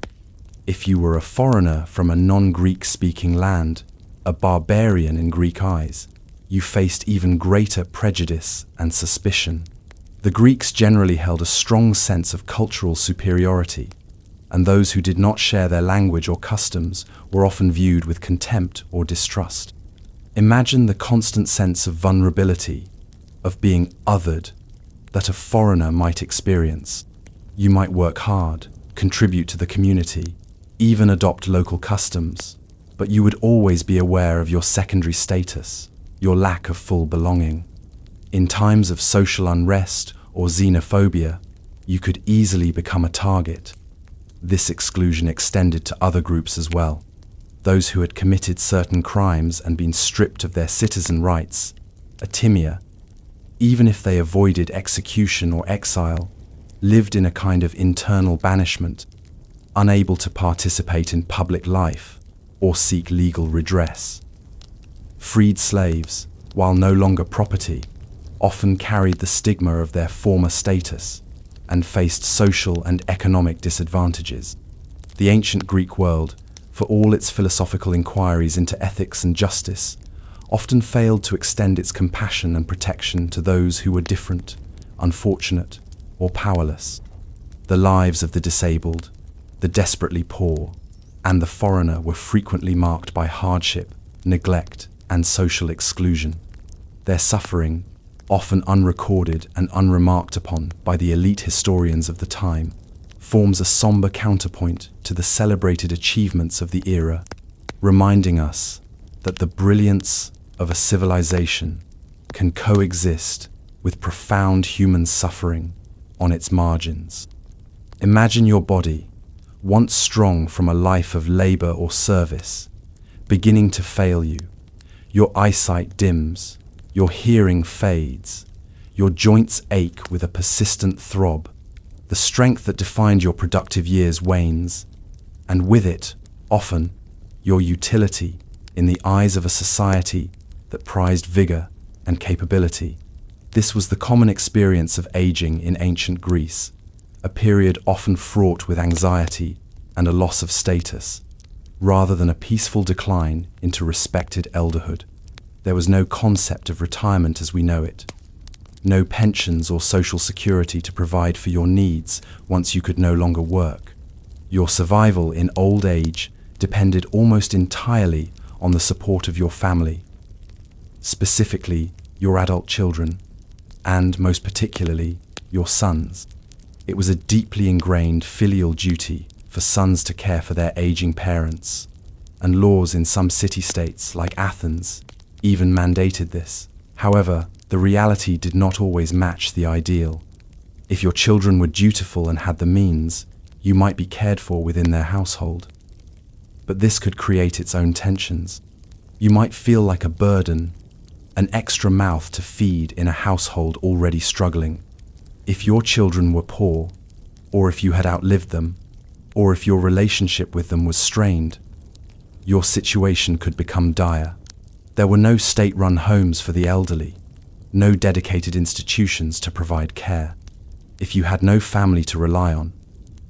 If you were a foreigner from a non-Greek speaking land, a barbarian in Greek eyes, you faced even greater prejudice and suspicion. The Greeks generally held a strong sense of cultural superiority, and those who did not share their language or customs were often viewed with contempt or distrust. Imagine the constant sense of vulnerability, of being othered, that a foreigner might experience. You might work hard, contribute to the community, even adopt local customs, but you would always be aware of your secondary status, your lack of full belonging. In times of social unrest or xenophobia, you could easily become a target. This exclusion extended to other groups as well. Those who had committed certain crimes and been stripped of their citizen rights, atimia, even if they avoided execution or exile, lived in a kind of internal banishment, unable to participate in public life or seek legal redress. Freed slaves, while no longer property, often carried the stigma of their former status and faced social and economic disadvantages. The ancient Greek world, for all its philosophical inquiries into ethics and justice, often failed to extend its compassion and protection to those who were different, unfortunate, or powerless. The lives of the disabled, the desperately poor, and the foreigner were frequently marked by hardship, neglect, and social exclusion. Their suffering, often unrecorded and unremarked upon by the elite historians of the time, forms a somber counterpoint to the celebrated achievements of the era, reminding us that the brilliance of a civilization can coexist with profound human suffering on its margins. Imagine your body, once strong from a life of labor or service, beginning to fail you. Your eyesight dims, your hearing fades, your joints ache with a persistent throb. The strength that defined your productive years wanes, and with it, often, your utility in the eyes of a society that prized vigor and capability. This was the common experience of aging in ancient Greece, a period often fraught with anxiety and a loss of status, rather than a peaceful decline into respected elderhood. There was no concept of retirement as we know it, no pensions or social security to provide for your needs once you could no longer work. Your survival in old age depended almost entirely on the support of your family, specifically your adult children, and most particularly your sons. It was a deeply ingrained filial duty for sons to care for their aging parents, and laws in some city-states like Athens even mandated this. However, the reality did not always match the ideal. If your children were dutiful and had the means, you might be cared for within their household. But this could create its own tensions. You might feel like a burden, an extra mouth to feed in a household already struggling. If your children were poor, or if you had outlived them, or if your relationship with them was strained, your situation could become dire. There were no state-run homes for the elderly, no dedicated institutions to provide care. If you had no family to rely on,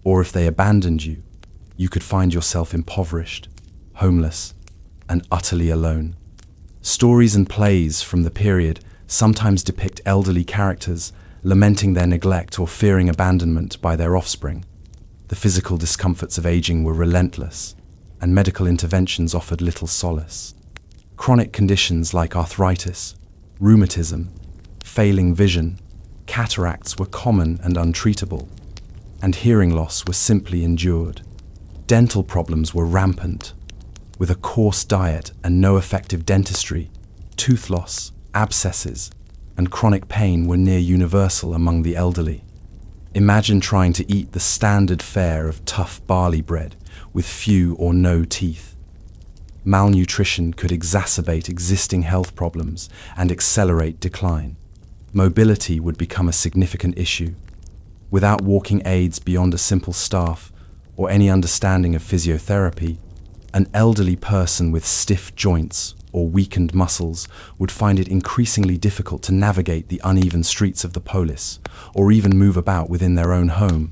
or if they abandoned you, you could find yourself impoverished, homeless, and utterly alone. Stories and plays from the period sometimes depict elderly characters lamenting their neglect or fearing abandonment by their offspring. The physical discomforts of aging were relentless, and medical interventions offered little solace. Chronic conditions like arthritis, rheumatism, failing vision, cataracts were common and untreatable, and hearing loss was simply endured. Dental problems were rampant. With a coarse diet and no effective dentistry, tooth loss, abscesses, and chronic pain were near universal among the elderly. Imagine trying to eat the standard fare of tough barley bread with few or no teeth. Malnutrition could exacerbate existing health problems and accelerate decline. Mobility would become a significant issue. Without walking aids beyond a simple staff or any understanding of physiotherapy, an elderly person with stiff joints or weakened muscles would find it increasingly difficult to navigate the uneven streets of the polis or even move about within their own home.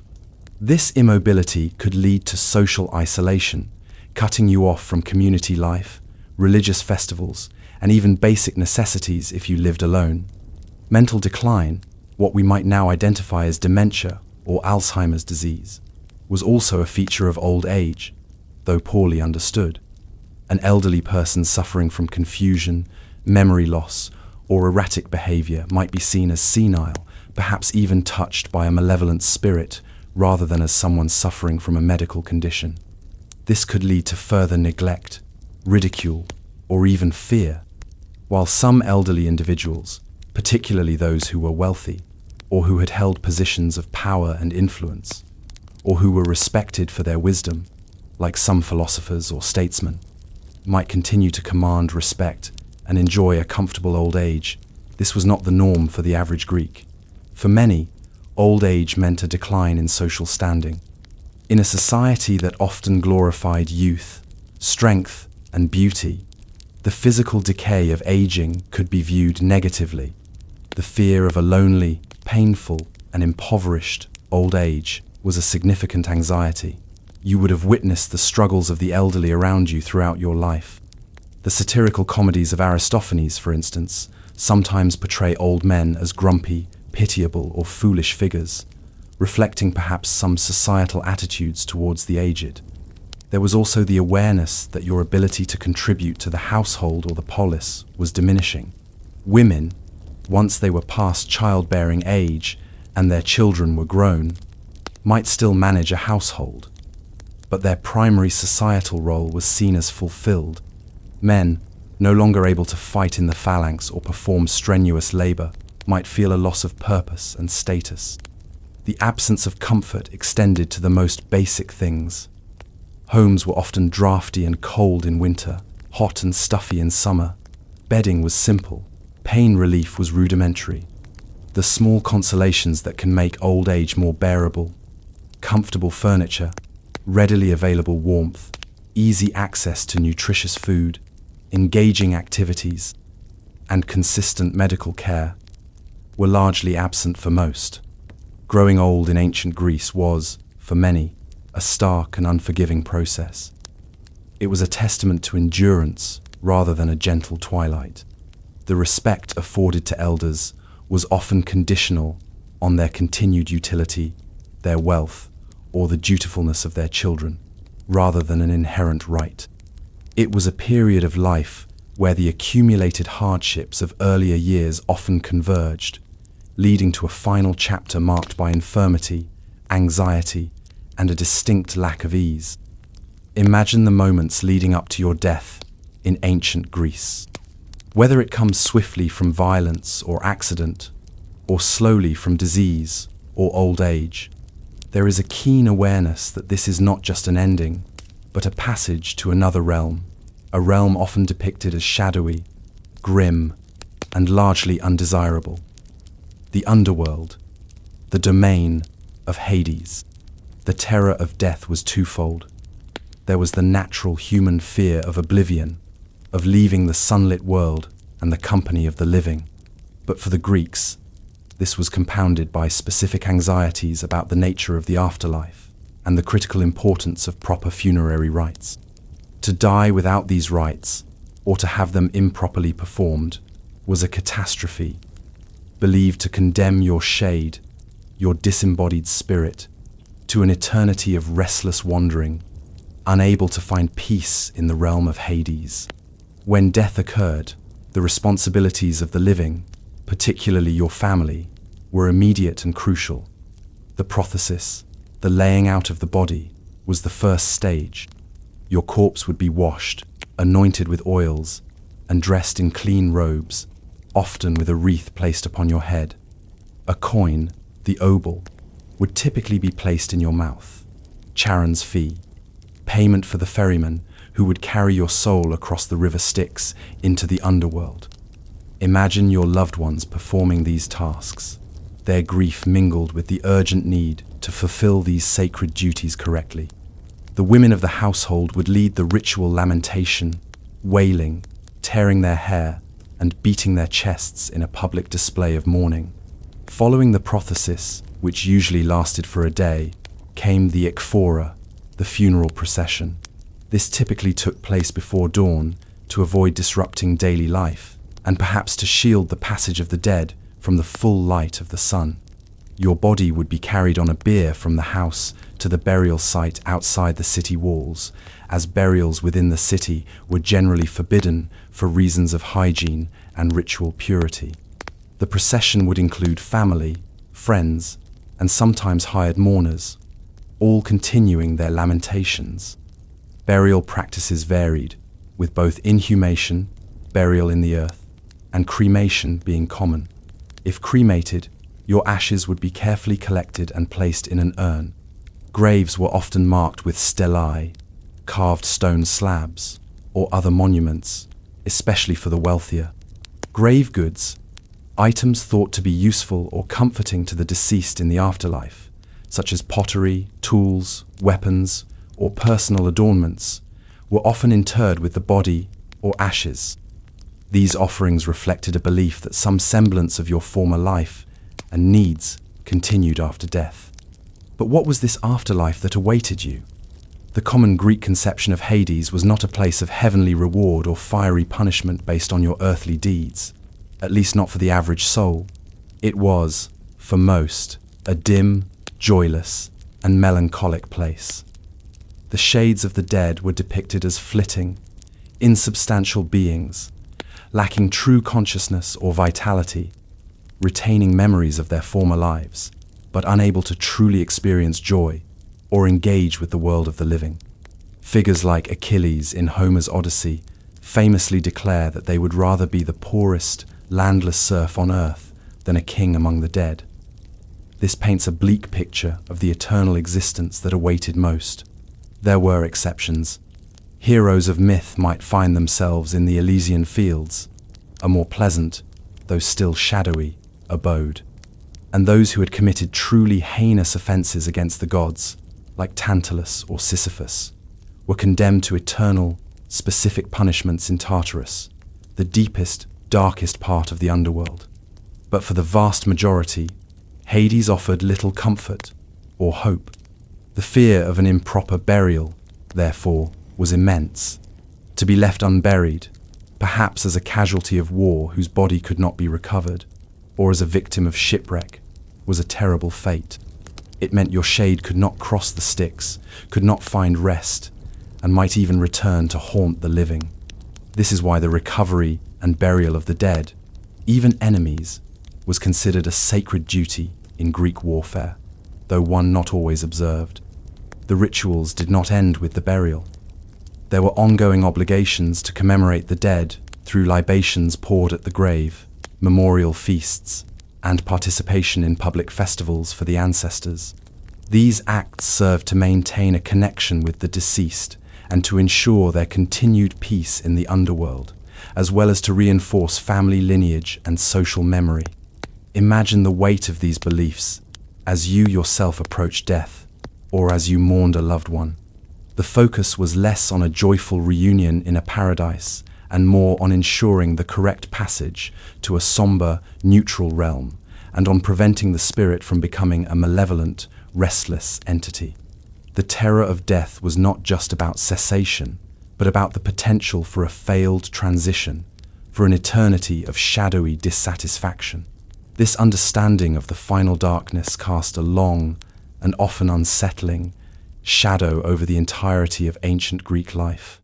This immobility could lead to social isolation, cutting you off from community life, religious festivals, and even basic necessities if you lived alone. Mental decline, what we might now identify as dementia or Alzheimer's disease, was also a feature of old age, though poorly understood. An elderly person suffering from confusion, memory loss, or erratic behavior might be seen as senile, perhaps even touched by a malevolent spirit, rather than as someone suffering from a medical condition. This could lead to further neglect, ridicule, or even fear, while some elderly individuals, particularly those who were wealthy, or who had held positions of power and influence, or who were respected for their wisdom, like some philosophers or statesmen, might continue to command respect and enjoy a comfortable old age. This was not the norm for the average Greek. For many, old age meant a decline in social standing. In a society that often glorified youth, strength, and beauty, the physical decay of aging could be viewed negatively. The fear of a lonely, painful, and impoverished old age was a significant anxiety. You would have witnessed the struggles of the elderly around you throughout your life. The satirical comedies of Aristophanes, for instance, sometimes portray old men as grumpy, pitiable, or foolish figures, reflecting perhaps some societal attitudes towards the aged. There was also the awareness that your ability to contribute to the household or the polis was diminishing. Women, once they were past childbearing age and their children were grown, might still manage a household, but their primary societal role was seen as fulfilled. Men, no longer able to fight in the phalanx or perform strenuous labor, might feel a loss of purpose and status. The absence of comfort extended to the most basic things. Homes were often drafty and cold in winter, hot and stuffy in summer. Bedding was simple. Pain relief was rudimentary. The small consolations that can make old age more bearable: comfortable furniture, readily available warmth, easy access to nutritious food, engaging activities, and consistent medical care, were largely absent for most. Growing old in ancient Greece was, for many, a stark and unforgiving process. It was a testament to endurance rather than a gentle twilight. The respect afforded to elders was often conditional on their continued utility, their wealth, or the dutifulness of their children, rather than an inherent right. It was a period of life where the accumulated hardships of earlier years often converged, leading to a final chapter marked by infirmity, anxiety, and a distinct lack of ease. Imagine the moments leading up to your death in ancient Greece. Whether it comes swiftly from violence or accident, or slowly from disease or old age, there is a keen awareness that this is not just an ending, but a passage to another realm, a realm often depicted as shadowy, grim, and largely undesirable. The underworld, the domain of Hades. The terror of death was twofold. There was the natural human fear of oblivion, of leaving the sunlit world and the company of the living. But for the Greeks, this was compounded by specific anxieties about the nature of the afterlife and the critical importance of proper funerary rites. To die without these rites, or to have them improperly performed, was a catastrophe, believed to condemn your shade, your disembodied spirit, to an eternity of restless wandering, unable to find peace in the realm of Hades. When death occurred, the responsibilities of the living, particularly your family, were immediate and crucial. The prothesis, the laying out of the body, was the first stage. Your corpse would be washed, anointed with oils, and dressed in clean robes, often with a wreath placed upon your head. A coin, the obol, would typically be placed in your mouth. Charon's fee, payment for the ferryman who would carry your soul across the river Styx into the underworld. Imagine your loved ones performing these tasks, their grief mingled with the urgent need to fulfill these sacred duties correctly. The women of the household would lead the ritual lamentation, wailing, tearing their hair, and beating their chests in a public display of mourning. Following the prothesis, which usually lasted for a day, came the ekphora, the funeral procession. This typically took place before dawn to avoid disrupting daily life, and perhaps to shield the passage of the dead from the full light of the sun. Your body would be carried on a bier from the house to the burial site outside the city walls, as burials within the city were generally forbidden for reasons of hygiene and ritual purity. The procession would include family, friends, and sometimes hired mourners, all continuing their lamentations. Burial practices varied, with both inhumation, burial in the earth, and cremation being common. If cremated, your ashes would be carefully collected and placed in an urn. Graves were often marked with stelae, carved stone slabs, or other monuments, especially for the wealthier. Grave goods, items thought to be useful or comforting to the deceased in the afterlife, such as pottery, tools, weapons, or personal adornments, were often interred with the body or ashes. These offerings reflected a belief that some semblance of your former life and needs continued after death. But what was this afterlife that awaited you? The common Greek conception of Hades was not a place of heavenly reward or fiery punishment based on your earthly deeds, at least not for the average soul. It was, for most, a dim, joyless, and melancholic place. The shades of the dead were depicted as flitting, insubstantial beings, lacking true consciousness or vitality, retaining memories of their former lives, but unable to truly experience joy or engage with the world of the living. Figures like Achilles in Homer's Odyssey famously declare that they would rather be the poorest, landless serf on earth than a king among the dead. This paints a bleak picture of the eternal existence that awaited most. There were exceptions. Heroes of myth might find themselves in the Elysian fields, a more pleasant, though still shadowy, abode. And those who had committed truly heinous offences against the gods, like Tantalus or Sisyphus, were condemned to eternal, specific punishments in Tartarus, the deepest, darkest part of the underworld. But for the vast majority, Hades offered little comfort or hope. The fear of an improper burial, therefore, was immense. To be left unburied, perhaps as a casualty of war whose body could not be recovered, or as a victim of shipwreck, was a terrible fate. It meant your shade could not cross the Styx, could not find rest, and might even return to haunt the living. This is why the recovery and burial of the dead, even enemies, was considered a sacred duty in Greek warfare, though one not always observed. The rituals did not end with the burial. There were ongoing obligations to commemorate the dead through libations poured at the grave, memorial feasts, and participation in public festivals for the ancestors. These acts served to maintain a connection with the deceased and to ensure their continued peace in the underworld, as well as to reinforce family lineage and social memory. Imagine the weight of these beliefs as you yourself approached death, or as you mourned a loved one. The focus was less on a joyful reunion in a paradise and more on ensuring the correct passage to a somber, neutral realm, and on preventing the spirit from becoming a malevolent, restless entity. The terror of death was not just about cessation, but about the potential for a failed transition, for an eternity of shadowy dissatisfaction. This understanding of the final darkness cast a long and often unsettling shadow over the entirety of ancient Greek life.